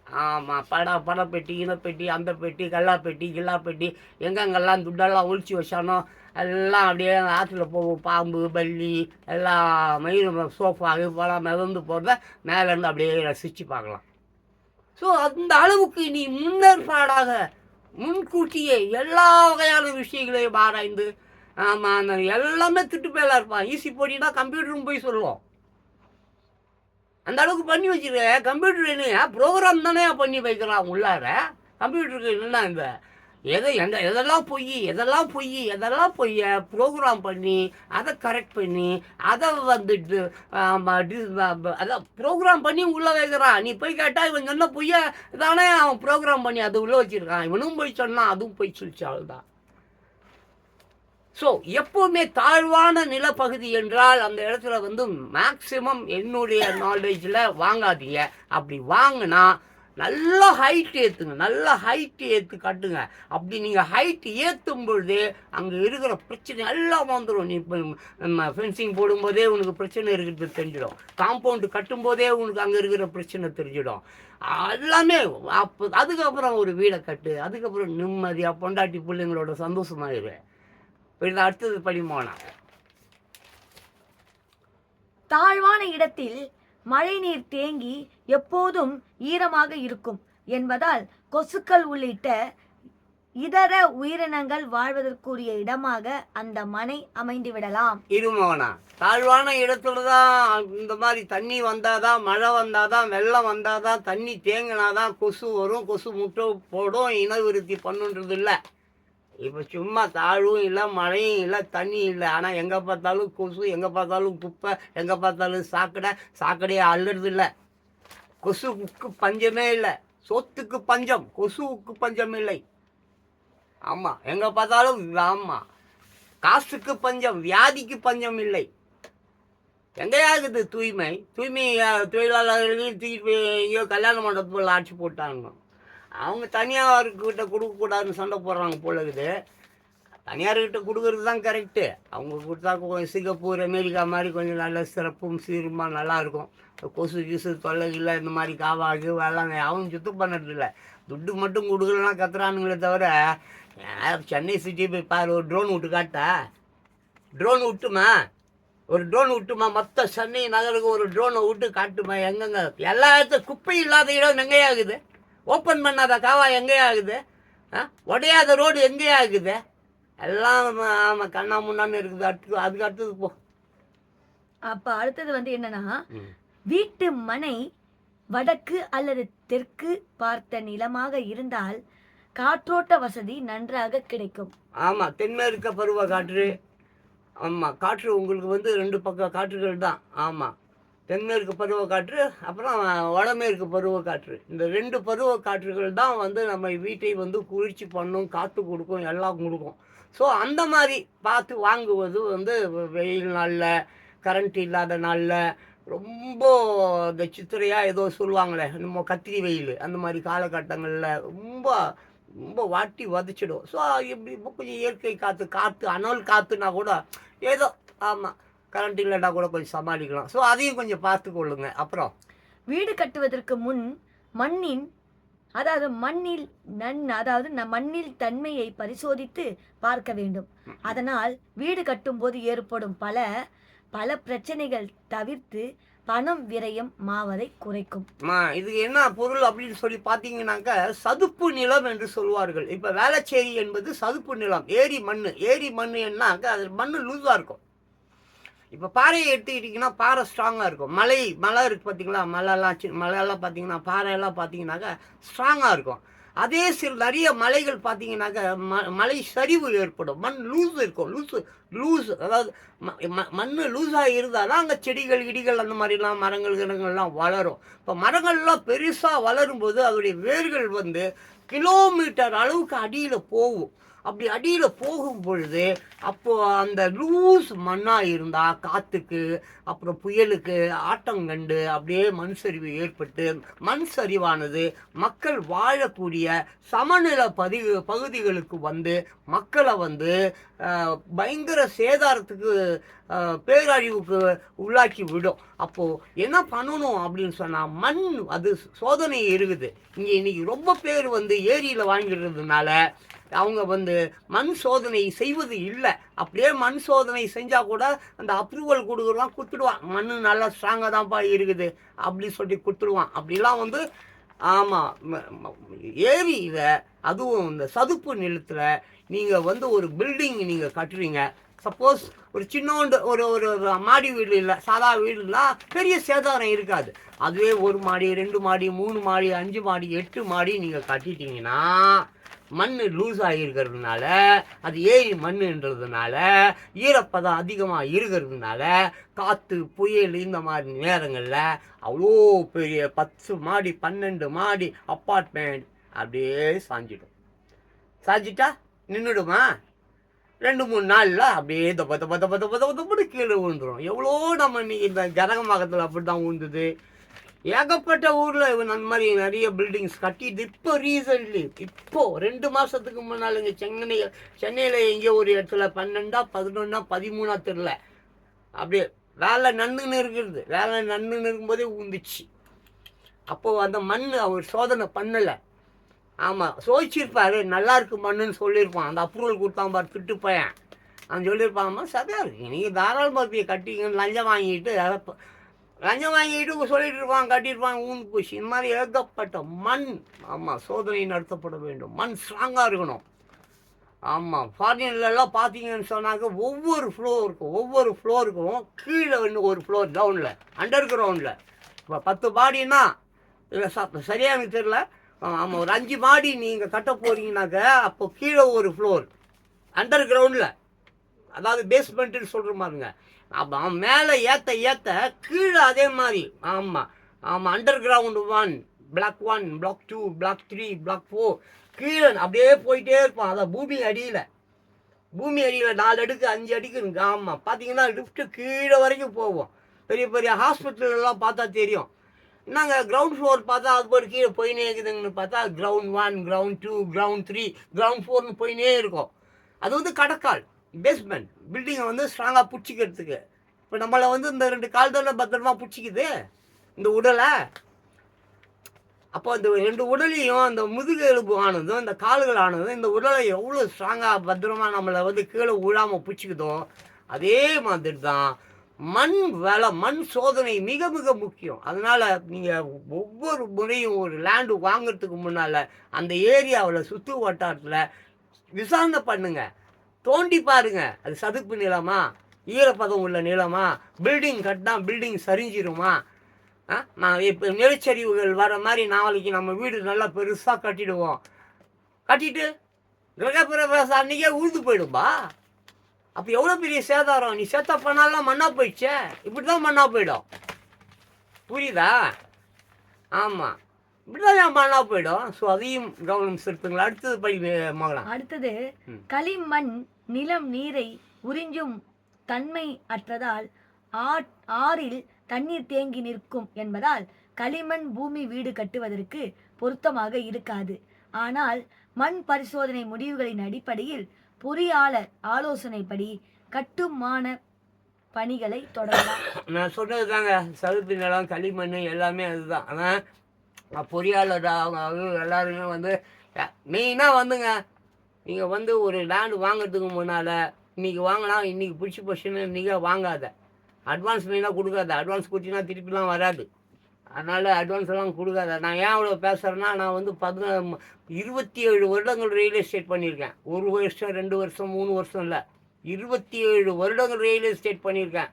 ஆமாம், படப்பெட்டி, இனப்பெட்டி, அந்த பெட்டி, கல்லாப்பெட்டி, கில்லாப்பெட்டி, எங்கெங்கெல்லாம் துட்டெல்லாம் ஒழிச்சு வச்சானோ எல்லாம் அப்படியே ஆற்றுல போகும். பாம்பு, பல்லி எல்லாம் மயில், சோஃபா இப்போலாம் மிதந்து போகிறத மேலேருந்து அப்படியே ரசித்து பார்க்கலாம். ஸோ அந்த அளவுக்கு நீ முன்னேற்பாடாக முன்கூட்டியே எல்லா வகையான விஷயங்களையும் ஆராய்ந்து, ஆமாம், அந்த எல்லாமே திட்டுப்பேலாக இருப்பான். ஈஸி போட்டினா கம்ப்யூட்டரும் போய் சொல்லுவோம். அந்த அளவுக்கு பண்ணி வச்சுருக்க. கம்ப்யூட்டர் என்ன ப்ரோக்ராம் தானே பண்ணி வைக்கிறான் உள்ளார. கம்ப்யூட்டருக்கு என்னன்னா இந்த எதெல்லாம் பொய் ப்ரோக்ராம் பண்ணி அதை கரெக்ட் பண்ணி அதை வந்துட்டு அதை ப்ரோக்ராம் பண்ணி உள்ளே வைக்கிறான். நீ போய் கேட்டால் இவன் சொன்ன பொய்யா தானே அவன் ப்ரோக்ராம் பண்ணி அதை உள்ளே வச்சுருக்கான். இவனும் போய் சொன்னான், அதுவும் போய் சொல்லிச்சாள் தான். ஸோ எப்போவுமே தாழ்வான நிலப்பகுதி என்றால் அந்த இடத்துல வந்து மேக்சிமம் என்னுடைய நாலேஜில் வாங்காதீங்க. அப்படி வாங்கினா நல்லா ஹைட் ஏற்றுங்க, நல்லா ஹைட் ஏற்று கட்டுங்க. அப்படி நீங்கள் ஹைட் ஏற்றும் பொழுது அங்கே இருக்கிற பிரச்சனை எல்லாம் வந்துடும். நீ இப்போ நம்ம ஃபென்சிங் போடும்போதே உனக்கு பிரச்சனை இருக்கிறது தெரிஞ்சிடும். காம்பவுண்டு கட்டும்போதே உனக்கு அங்கே இருக்கிற பிரச்சனை தெரிஞ்சிடும். எல்லாமே அப்போ அதுக்கப்புறம் ஒரு வீடை கட்டு, அதுக்கப்புறம் நிம்மதியாக பொண்டாட்டி பிள்ளைங்களோட சந்தோஷமாயிரு. இப்போ அடுத்தது படிமோனா. தாழ்வான இடத்தில் மழைநீர் தேங்கி எப்போதும் ஈரமாக இருக்கும் என்பதால் கொசுக்கள் உள்ளிட்ட இதர உயிரினங்கள் வாழ்வதற்குரிய இடமாக அந்த மனை அமைந்து விடலாம். இருமோனா, தாழ்வான இடத்துல தான் இந்த மாதிரி தண்ணி வந்தாதான், மழை வந்தாதான், வெள்ளம் வந்தாதான், தண்ணி தேங்கினாதான் கொசு வரும், கொசு முட்டை போடும், இனவிருத்தி பண்ணுன்றது இல்லை. இப்போ சும்மா தாழ்வும் இல்லை, மழையும் இல்லை, தண்ணி இல்லை. ஆனால் எங்கே பார்த்தாலும் கொசு, எங்கே பார்த்தாலும் குப்பை, எங்கே பார்த்தாலும் சாக்கடையை அள்ளுறது இல்லை. கொசுவுக்கு பஞ்சமே இல்லை. சொத்துக்கு பஞ்சம், கொசுவுக்கு பஞ்சம் இல்லை. ஆமாம், எங்கே பார்த்தாலும் ஆமாம், காசுக்கு பஞ்சம், வியாதிக்கு பஞ்சம் இல்லை. எங்கேயாகுது தூய்மை? தொழிலாளர்களையும் தூக்கி எங்கேயோ கல்யாண மண்டபத்தில் ஆட்சி போட்டாங்க. அவங்க தனியார்கிட்ட கொடுக்கக்கூடாதுன்னு சண்டை போடுறாங்க போல இருக்குது. தனியார்கிட்ட கொடுக்கறது தான் கரெக்டு. அவங்க கொடுத்தா கொஞ்சம் சிங்கப்பூர், அமெரிக்கா மாதிரி கொஞ்சம் நல்ல சிறப்பும் சீருமாக நல்லாயிருக்கும். கொசு கிசு தொல்லை இல்லை, இந்த மாதிரி காவாகு எல்லாம் அவங்க சுத்தம் பண்ணுறதில்ல. துட்டு மட்டும் கொடுக்கலன்னா கத்துறானுங்களே தவிர. சென்னை சிட்டி போய் பாரு, ஒரு ட்ரோன் விட்டு காட்டா, ட்ரோன் விட்டுமா மொத்த சென்னை நகருக்கு ஒரு ட்ரோனை விட்டு காட்டுமா. எங்கெங்க எல்லா இடத்துல குப்பை இல்லாத இடம் எங்கேயாகுது? ஓப்பன் பண்ணாத காவா எங்கேயாகுது? உடையாத ரோடு எங்கேயாகுது? எல்லாம் ஆமாம் கண்ணா முன்னான்னு இருக்குது. அதுக்கு அடுத்தது போ. அப்போ அடுத்தது வந்து என்னன்னா, வீட்டு மனை வடக்கு அல்லது தெற்கு பார்த்த நிலமாக இருந்தால் காற்றோட்ட வசதி நன்றாக கிடைக்கும். ஆமாம், தென்மேற்க பருவ காற்று. ஆமாம், காற்று உங்களுக்கு வந்து 2 பக்கம் காற்றுகள் தான். ஆமாம், தென்மேற்கு பருவக்காற்று, அப்புறம் வடமேற்கு பருவக்காற்று. இந்த 2 பருவக்காற்றுகள் தான் வந்து நம்ம வீட்டை வந்து குளிர்ச்சி பண்ணும், காற்று கொடுக்கும், எல்லாம் கொடுக்கும். ஸோ அந்த மாரி பார்த்து வாங்குவது வந்து வெயில் நாள்ல, கரண்ட் இல்லாத நாள்ல, ரொம்ப இந்த சித்திரையா ஏதோ சொல்லுவாங்களே, நம்ம கத்திரி வெயில் அந்த மாரி காலகட்டங்கள்ல ரொம்ப ரொம்ப வாட்டி வதச்சிடும். ஸோ இப்படி இப்போ கொஞ்சம் இயற்கை காற்று அனல் காற்றுனா கூட ஏதோ ஆமாம் கரண்ட் இல்லைன்னா கூட கொஞ்சம் சமாளிக்கலாம். ஸோ அதையும் கொஞ்சம் பார்த்து கொள்ளுங்க. அப்புறம் வீடு கட்டுவதற்கு முன் மண்ணின் மண்ணில் தன்மையை பரிசோதித்து பார்க்க வேண்டும். அதனால் வீடு கட்டும்போது ஏற்படும் பல பிரச்சனைகள் தவிர்த்து பணம் விரயம் மாவதை குறைக்கும். இதுக்கு என்ன பொருள் அப்படின்னு சொல்லி பார்த்தீங்கன்னாக்க, சதுப்பு நிலம் என்று சொல்வார்கள். இப்போ வேளச்சேரி என்பது சதுப்பு நிலம். ஏரி மண் என்னாக்க அது மண் லூஸாக இருக்கும். இப்போ பாறையை எடுத்துக்கிட்டிங்கன்னா பாறை ஸ்ட்ராங்காக இருக்கும். மலை இருக்குது பார்த்தீங்களா, மலையெல்லாம் பார்த்தீங்கன்னா பாறையெல்லாம் பார்த்தீங்கன்னாக்கா ஸ்ட்ராங்காக இருக்கும். அதே நிறைய மலைகள் பார்த்தீங்கன்னாக்கா மலை சரிவு ஏற்படும். மண் லூஸ் இருக்கும். லூஸ் அதாவது மண் லூஸாக இருந்தால் தான் அங்கே செடிகள் அந்த மாதிரிலாம் மரங்கள்லாம் வளரும். இப்போ மரங்கள்லாம் பெருசாக வளரும்போது அதோடைய வேர்கள் வந்து கிலோமீட்டர் அளவுக்கு அடியில் போகும். அப்படி அடியில் போகும் பொழுது அப்போது அந்த லூஸ் மண்ணாக இருந்தால் காற்றுக்கு அப்புறம் புயலுக்கு ஆட்டங்கண்டு அப்படியே மண் சரிவு ஏற்பட்டு மண் சரிவானது மக்கள் வாழக்கூடிய சமநில பகுதிகளுக்கு வந்து மக்களை வந்து பயங்கர சேதாரத்துக்கு பேரழிவுக்கு உள்ளாக்கி விடும். அப்போது என்ன பண்ணணும் அப்படின்னு சொன்னால் மண் அது சோதனை இருக்குது. இங்கே இன்றைக்கி ரொம்ப பேர் வந்து ஏரியில் வாங்கிடுறதுனால அவங்க வந்து மண் சோதனை செய்வது இல்லை. அப்படியே மண் சோதனை செஞ்சால் கூட அந்த அப்ரூவல் கொடுத்துடுவான். மண் நல்லா ஸ்ட்ராங்காக தான்ப்பா இருக்குது அப்படி சொல்லி கொடுத்துடுவான். அப்படிலாம் வந்து ஆமாம் ஏரியில் அதுவும் இந்த சதுப்பு நிலத்தில் நீங்கள் வந்து ஒரு பில்டிங் நீங்கள் கட்டுறீங்க. சப்போஸ் ஒரு சின்னோண்டு ஒரு மாடி வீடு இல்லை, சாதா வீடுலாம் பெரிய சேதாரம் இருக்காது. அதுவே 1 மாடி 2 மாடி 3 மாடி 5 மாடி 8 மாடி நீங்கள் கட்டிட்டீங்கன்னா மண் லூஸ் ஆகிருக்கிறதுனால அது ஏரி மண்ணுன்றதுனால ஈரப்பதம் அதிகமாக இருக்கிறதுனால காற்று புயல் இந்த மாதிரி நேரங்களில் அவ்வளோ பெரிய 10 மாடி 12 மாடி அப்பார்ட்மெண்ட் அப்படியே சாஞ்சிட்டா நின்றுடுமா? 2-3 நாளில் அப்படியே தப்ப கீழே விழுந்துடும். எவ்வளோ நம்ம இன்னைக்கு இந்த ஜனகமாகத்தில் அப்படி தான் விழுந்தது. ஏகப்பட்ட ஊரில் அந்த மாதிரி நிறைய பில்டிங்ஸ் கட்டிட்டு இப்போ ரீசன்ட்லி 2 மாதத்துக்கு முன்னால் இங்கே சென்னையில் எங்கேயோ ஒரு இடத்துல 12 11 13 தெரியல அப்படியே வேலை நன்னுன்னு இருக்கும்போதே ஊந்துச்சு. அப்போது அந்த மண் அவர் சோதனை பண்ணலை. ஆமாம் சோதிச்சிருப்பாரு, நல்லா இருக்கு மண்ணுன்னு சொல்லியிருப்பான். அந்த அப்ரூவல் கொடுத்தான் பாரு திட்டு பையன், அவன் சொல்லியிருப்பாங்கம்மா சரியாக இருக்கு நீங்கள் தாராளமாக கட்டிங்கன்னு லஞ்சம் வாங்கிட்டு சொல்லிட்டு இருப்பாங்க, கட்டியிருப்பாங்க, ஊந்து போச்சு. இந்த மாதிரி ஏகப்பட்ட மண். ஆமாம் சோதனை நடத்தப்பட வேண்டும். மண் ஸ்ட்ராங்காக இருக்கணும். ஆமாம் ஃபாரின்லலாம் பார்த்தீங்கன்னு சொன்னாக்க ஒவ்வொரு ஃப்ளோருக்கும் கீழே ஒரு ஃப்ளோர் டவுனில் அண்டர் கிரவுண்டில் இப்போ 10 மாடின்னா இல்லை சரியாக எனக்கு தெரியல. ஆமாம் ஒரு 5 மாடி நீங்கள் கட்ட போகிறீங்கனாக்க அப்போ கீழே ஒரு ஃப்ளோர் அண்டர் கிரவுண்டில், அதாவது பேஸ்மெண்ட்டுன்னு சொல்கிற மாதிரிங்க. அப்போ மேலே ஏற்ற கீழே அதே மாதிரி. ஆமாம் underground 1 block 1 block 2 block 3 block 4 கீழே அப்படியே போயிட்டே இருப்பான். அதான் பூமி அடியில் 4 அடுக்கு 5 அடுக்கு இருக்கு. ஆமாம் பார்த்தீங்கன்னா லிஃப்ட்டு கீழே வரைக்கும் போவோம். பெரிய ஹாஸ்பிட்டலெல்லாம் பார்த்தா தெரியும். நாங்கள் கிரவுண்ட் ஃப்ளோர் பார்த்தா அது போய் கீழே போயினே இருக்குதுங்கன்னு பார்த்தா கிரவுண்ட் 1 கிரவுண்ட் 2 கிரவுண்ட் 3 கிரவுண்ட் 4ன்னு போயினே இருக்கும். அது வந்து கடக்கால் பேஸ்மெண்ட் பில்டிங்கை வந்து ஸ்ட்ராங்காக பிடிச்சிக்கிறதுக்கு. இப்போ நம்மளை வந்து இந்த 2 கால் தானே பத்திரமா பிடிச்சிக்குது இந்த உடலை. அப்போ அந்த 2 உடலையும் அந்த முதுகு எலும்பு ஆனதும் இந்த கால்கள் ஆனதும் இந்த உடலை எவ்வளோ ஸ்ட்ராங்காக பத்திரமா நம்மளை வந்து கீழே விழாமல் பிடிச்சிக்குதோ அதே மாதிரி தான் மண் சோதனை மிக மிக முக்கியம். அதனால் நீங்கள் ஒவ்வொரு முறையும் ஒரு லேண்டு வாங்கிறதுக்கு முன்னால் அந்த ஏரியாவில் சுற்று வட்டாரத்தில் விசாரணை பண்ணுங்க, தோண்டி பாருங்க. அது சதுப்பு நிலமா, ஈரப்பதம் உள்ள நிலமா, பில்டிங் கட்டினா பில்டிங் சரிஞ்சிருமா? நான் இப்போ நிலச்சரிவுகள் வர மாதிரி நாளைக்கு நம்ம வீடு நல்லா பெருசாக கட்டிடுவோம். கட்டிட்டு கிரகப்பிரவேசம் அன்றைக்கே உழுது போயிடும்பா. அப்போ எவ்வளோ பெரிய சேதாரம். நீ சேத்தா பண்ணாலாம் மண்ணாக போயிடுச்சே. இப்படி தான் மண்ணாக போயிடும். புரியுதா? ஆமாம், இப்படிதான் என் மண்ணா போயிடும். ஸோ அதையும் கவனம் செலுத்துங்களா. அடுத்தது படி மகளா. அடுத்தது, களிமண் நிலம் நீரை உறிஞ்சும் தன்மை அற்றதால் ஆறில் தண்ணீர் தேங்கி நிற்கும் என்பதால் களிமண் பூமி வீடு கட்டுவதற்கு பொருத்தமாக இருக்காது. ஆனால் மண் பரிசோதனை முடிவுகளின் அடிப்படையில் பொறியாளர் ஆலோசனைப்படி கட்டுமான பணிகளை தொடரலாம். நான் சொன்னது தாங்க, சதுப்பு நிலம் களிமண் எல்லாமே அதுதான். ஆனால் பொறியாளர் அவங்க எல்லாருமே வந்து மெயினாக வந்துங்க, நீங்கள் வந்து ஒரு லேண்டு வாங்கிறதுக்கு முன்னால் இன்றைக்கி வாங்கினா இன்றைக்கி பிடிச்சி போச்சுன்னு இன்றைக்கி வாங்காத. அட்வான்ஸ் மெயினாக கொடுக்காத. அட்வான்ஸ் கொடுத்தீங்கன்னா திருப்பிலாம் வராது. அதனால் அட்வான்ஸ் எல்லாம் கொடுக்காத. நான் ஏன் அவ்வளோ பேசுகிறேன்னா, நான் வந்து 27 வருடங்கள் ரியல் எஸ்டேட் பண்ணியிருக்கேன். 1 வருஷம் 2 வருஷம் 3 வருஷம் இல்லை, 27 வருடங்கள் ரியல் எஸ்டேட் பண்ணியிருக்கேன்.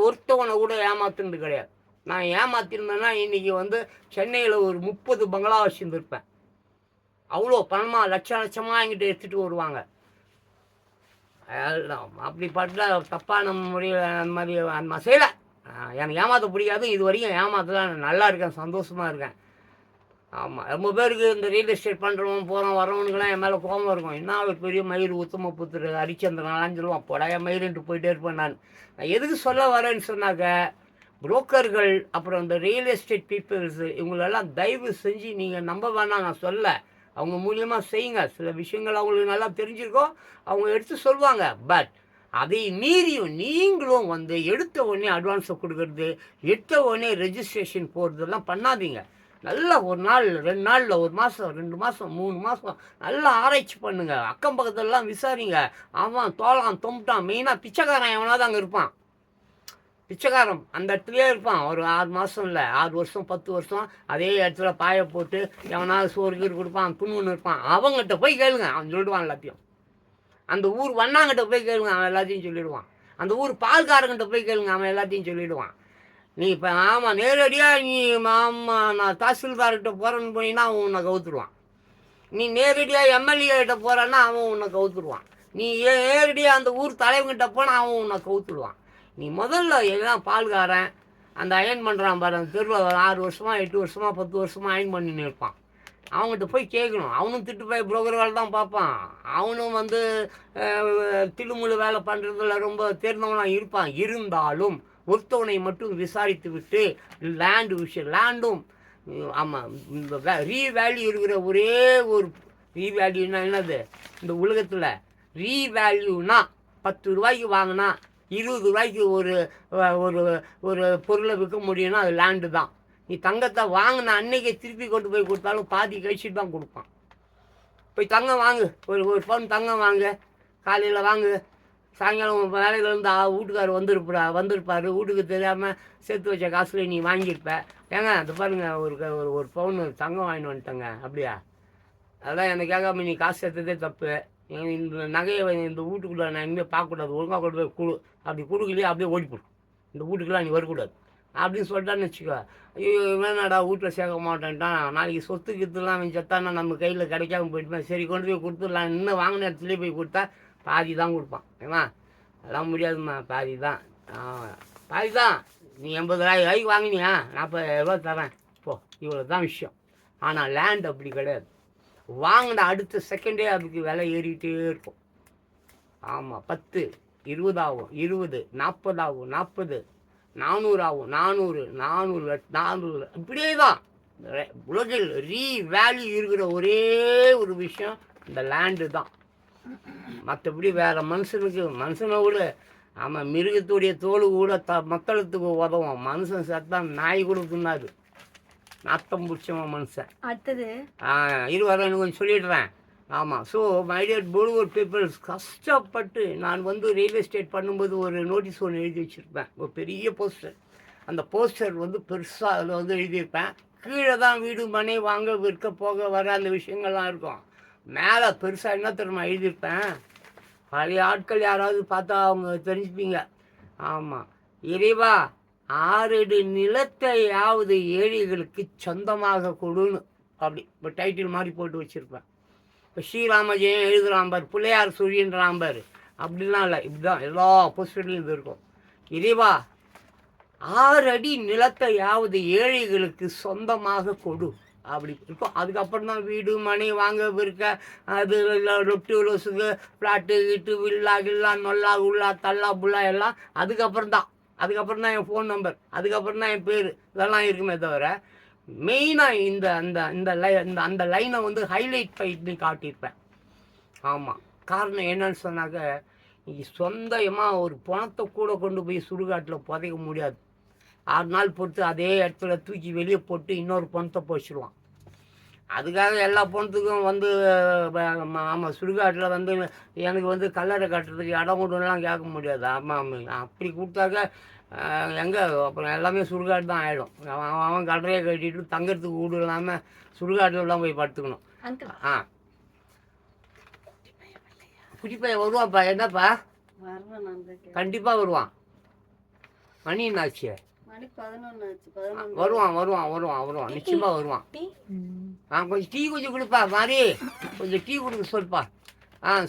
ஒருத்தவனை கூட ஏமாத்துனது கிடையாது. நான் ஏமாத்திருந்தேன்னா இன்றைக்கி வந்து சென்னையில் ஒரு 30 பங்களா வச்சுருந்துருப்பேன். அவ்வளோ பணமாக லட்சமாக என்கிட்ட எடுத்துகிட்டு வருவாங்க. அப்படிப்பட்ட தப்பான முறையில் அந்த மாதிரி செய்யலை. எனக்கு ஏமாற்ற பிடிக்காது. இது வரைக்கும் ஏமாத்தலாம். நல்லா இருக்கேன், சந்தோஷமாக இருக்கேன். ஆமாம், ரொம்ப பேருக்கு இந்த ரியல் எஸ்டேட் பண்ணுறவன் போகிறோம் வரவனுக்கெல்லாம் என் மேலே கோபம் இருக்கும். என்ன ஒரு பெரிய மயிர் உத்தம புத்திர ஹரிச்சந்திரன் சொல்லுவான், போடாய மயிருன்ட்டு போயிட்டே இருப்பேன். நான் எதுக்கு சொல்ல வரேன்னு சொன்னாக்க, புரோக்கர்கள் அப்புறம் இந்த ரியல் எஸ்டேட் பீப்புள்ஸ் இவங்களெல்லாம் தயவு செஞ்சு நீங்கள் நம்ப வேணாம். நான் சொல்ல, அவங்க மூலியமாக செய்யுங்க. சில விஷயங்கள் அவங்களுக்கு நல்லா தெரிஞ்சிருக்கோம், அவங்க எடுத்து சொல்லுவாங்க. பட் அதை மீறியும் நீங்களும் வந்து எடுத்த உடனே அட்வான்ஸை கொடுக்கறது, எடுத்த உடனே ரெஜிஸ்ட்ரேஷன் போடுறதெல்லாம் பண்ணாதீங்க. நல்லா ஒரு நாள் 2 நாளில் 1 மாதம் 2 மாதம் 3 மாதம் நல்லா ஆராய்ச்சி பண்ணுங்க. அக்கம் பக்கத்துலலாம் விசாரிங்க. அவன் தோளான் தொம்பிட்டான். மெயினாக பிச்சைக்காரன் எவனாவது அங்கே இருப்பான். பிச்சைக்காரன் அந்த இடத்துலையே இருப்பான். ஒரு 6 மாதம் இல்லை 6 வருஷம் 10 வருஷம் அதே இடத்துல பாய போட்டு எவனாவது சோறு கீறு கொடுப்பான், துணுன்னு இருப்பான். அவங்ககிட்ட போய் கேளுங்க, அவன் சொல்லிடுவான் எல்லாத்தையும். அந்த ஊர் வண்ணாங்கிட்ட போய் கேளுங்க, அவன் எல்லாத்தையும் சொல்லிவிடுவான். அந்த ஊர் பால்காரங்கிட்ட போய் கேளுங்க, அவன் எல்லாத்தையும் சொல்லிவிடுவான். நீ இப்போ ஆமாம் நேரடியாக நீ நான் தாசில்தார்கிட்ட போகிறேன்னு போனீங்கன்னா அவன் உன்னை கவுத்துருவான். நீ நேரடியாக எம்எல்ஏ கிட்ட போகிறன்னா அவன் உன்னை கவுத்துருவான். நீ நேரடியாக அந்த ஊர் தலைவங்கிட்ட போனால் அவன் உன்னை கவுத்துடுவான். நீ முதல்ல எல்லாம் பால்காரன் அந்த அயன் பண்ணுறான் பாரு, அந்த தெருவில் 6 வருஷமாக 8 வருஷமாக 10 வருஷமாக அயன் பண்ணின்னு இருப்பான். அவங்ககிட்ட போய் கேட்கணும். அவனும் திட்டு போய் புரோக்கர் வேலை தான் பார்ப்பான். அவனும் வந்து தில்லுமுள்ளு வேலை பண்ணுறதுல ரொம்ப தேர்ந்தவனாக இருப்பான். இருந்தாலும் ஒருத்தவனை மட்டும் விசாரித்து விட்டு லேண்டும் ஆமாம், இந்த ரீவேல்யூ இருக்கிற ஒரே ஒரு ரீவேல்யூனா என்னது இந்த உலகத்தில்? ரீவேல்யூனா 10 ரூபாய்க்கு வாங்கினா 20 ரூபாய்க்கு ஒரு ஒரு ஒரு பொருளை விற்க முடியும்னா அது லேண்டு தான். நீ தங்கத்தை வாங்கின அன்னைக்கே திருப்பி கொண்டு போய் கொடுத்தாலும் பாதி கழிச்சுட்டு தான் கொடுப்பான். போய் தங்கம் வாங்கு, ஒரு பவுன் தங்கம் வாங்கு, காலையில் வாங்கு, சாயங்காலம் வேலையிலேருந்து வீட்டுக்காரர் வந்திருப்பார். வீட்டுக்கு தெரியாமல் சேர்த்து வச்ச காசுல நீ வாங்கியிருப்ப. ஏங்க அது பாருங்கள், ஒரு பவுன் தங்கம் வாங்கிட்டு வந்துட்டேங்க. அப்படியா? அதான் என்னை கேட்காம நீ காசு சேர்த்ததே தப்பு. இந்த நகையை இந்த வீட்டுக்குள்ளே நான் இனிமேல் பார்க்கக்கூடாது, ஒழுங்காக கொண்டு போய் கொடு. அப்படி கொடுக்கலையே அப்படியே ஓடிப்போடும். இந்த வீட்டுக்குலாம் நீ வரக்கூடாது அப்படின்னு சொல்லிட்டான்னு வச்சுக்கோ. ஐயோ வேணாடா வீட்டில் சேர்க்க மாட்டேன்ட்டான், நாளைக்கு சொத்து கித்துலாம் அவன் செத்தானா நம்ம கையில் கிடைக்காம போயிட்டுப்பேன், சரி கொண்டு போய் கொடுத்துடலாம். இன்னும் வாங்கின இடத்துலேயே போய் கொடுத்தா பாதி தான் கொடுப்பான். ஏமா அதெல்லாம் முடியாதும்மா, பாதி தான். நீ 80,000 ரூபாய்க்கு வாங்கினியா, 40,000 ரூபா தரேன் போ, இவ்வளோ தான் விஷயம். ஆனால் லேண்ட் அப்படி கிடையாது. வாங்கின அடுத்த செகண்டே அதுக்கு விலை ஏறிக்கிட்டே இருக்கும். ஆமாம், 10 20 ஆகும், 20 40 ஆகும், 40 400 ஆகும், 400 இப்படியே தான். உலகில் ரீவேல்யூ இருக்கிற ஒரே ஒரு விஷயம் இந்த லேண்டு தான். மற்றபடி வேறு மனுஷனை கூட ஆமாம் மிருகத்துடைய தோல் கூட மக்களுக்கு உதவும். மனுஷன் செத்தான் நாய் கூட தின்னாது. நாத்தம் பிடிச்சவன் மனுஷன். அடுத்தது எனக்கு கொஞ்சம் சொல்லிடுறேன். ஆமாம். ஸோ மை டியர் போல்வூர் பீப்புள்ஸ், கஷ்டப்பட்டு நான் வந்து ரியல் எஸ்டேட் பண்ணும்போது ஒரு நோட்டீஸ் ஒன்று எழுதி வச்சுருப்பேன், ஒரு பெரிய போஸ்டர். அந்த போஸ்டர் வந்து பெருசாக அதில் வந்து எழுதியிருப்பேன். கீழே தான் வீடு மனை வாங்க விற்க போக வர அந்த விஷயங்கள்லாம் இருக்கும். மேலே பெருசாக என்ன தெரியுமா எழுதியிருப்பேன், பழைய ஆட்கள் யாராவது பார்த்தா அவங்க தெரிஞ்சுப்பீங்க. ஆமாம், இறைவா 6 அடி நிலத்தையாவது ஏழைகளுக்கு சொந்தமாக கொடுன்னு அப்படி இப்போ டைட்டில் மாதிரி போட்டு வச்சுருப்பேன். இப்போ ஸ்ரீராமஜெயம் எழுதுகிறான் பார், பிள்ளையார் சுழின்றான் பார், அப்படிலாம் இல்லை. இப்படிதான் எல்லா போஸ்டர்லையும் இது இருக்கும். இறைவா 6 அடி நிலத்தையாவது ஏழைகளுக்கு சொந்தமாக கொடு அப்படி இருக்கும். அதுக்கப்புறம் தான் வீடு மனை வாங்க விற்க அது ரொட்டு லொசுக்கு ஃப்ளாட்டு கிட்டு வில்லா கில்லா நொல்லா உள்ளா தல்லா புல்லா எல்லாம் அதுக்கப்புறம் தான் என் ஃபோன் நம்பர், அதுக்கப்புறம் தான் என் பேர், இதெல்லாம் இருக்குமே தவிர மெயினாக அந்த லைனை வந்து ஹைலைட் பண்ணி காட்டியிருப்பேன். ஆமாம், காரணம் என்னன்னு சொன்னாக்க, நீ சொந்தமாக ஒரு பணத்தை கூட கொண்டு போய் சுடுகாட்டில் புதைக்க முடியாது. 6 நாள் பொறுத்து அதே இடத்துல தூக்கி வெளியே போட்டு இன்னொரு பணத்தை போச்சிடுவான். அதுக்காக எல்லா பணத்துக்கும் வந்து ஆமாம் சுடுகாட்டில் வந்து எனக்கு வந்து கல்லறை கட்டுறதுக்கு இடம் கொடுலாம் கேட்க முடியாது. ஆமாம், அப்படி கொடுத்தாக்க எங்கே அப்புறம் எல்லாமே சுடுகாடு தான் ஆகிடும். அவன் கல்லறையை கட்டிட்டு தங்கறதுக்கு வீடு இல்லாமல் சுடுகாட்டில் தான் போய் படுத்துக்கணும். ஆ, குட்டிப்பையன் வருவான்ப்பா. என்னப்பா? கண்டிப்பாக வருவான். மணி என்னாச்சு? வருவான் நிச்சயமாக வருவான். கொஞ்சம் டீ கொஞ்சம் கொடுப்பா மாதிரி, கொஞ்சம் டீ கொடுக்க சொல்லுப்பா.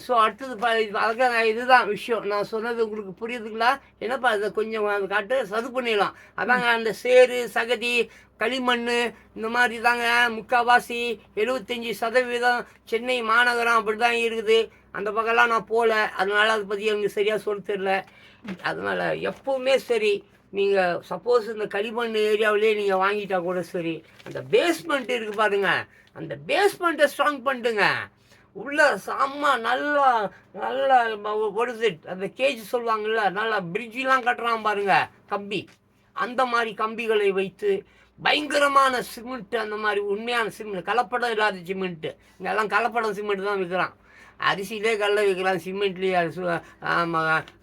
ஸோ அடுத்ததுப்பா, அதுக்காக இதுதான் விஷயம். நான் சொன்னது உங்களுக்கு புரியுதுங்களா? என்னப்பா இதை கொஞ்சம் காட்டு சது பண்ணிடலாம். அதாங்க அந்த சேரு சகதி களிமண் இந்த மாதிரி தாங்க முக்கால்வாசி 75% சென்னை மாநகரம் அப்படி தான் இருக்குது. அந்த பக்கம்லாம் நான் போகல, அதனால அதை பற்றி எனக்கு சரியாக சொல்ல தெரியல. அதனால் எப்போவுமே சரி, நீங்கள் சப்போஸ் இந்த களிமண் ஏரியாவிலே நீங்கள் வாங்கிட்டா கூட சரி, அந்த பேஸ்மெண்ட் இருக்குது பாருங்க, அந்த பேஸ்மெண்ட்டை ஸ்ட்ராங் பண்ணிட்டுங்க. உள்ள செம்ம நல்லா நல்லா ஒடுது அந்த கேஜ் சொல்லுவாங்கள்ல, நல்லா பிரிட்ஜெலாம் கட்டுறான் பாருங்க கம்பி. அந்த மாதிரி கம்பிகளை வைத்து பயங்கரமான சிமெண்ட்டு, அந்த மாதிரி உண்மையான சிமெண்ட், கலப்படம் இல்லாத சிமெண்ட்டு. இங்கெல்லாம் கலப்படம் சிமெண்ட் தான் விற்கிறான். அரிசியிலே கல்ல வைக்கிறான், சிமெண்ட்லேயே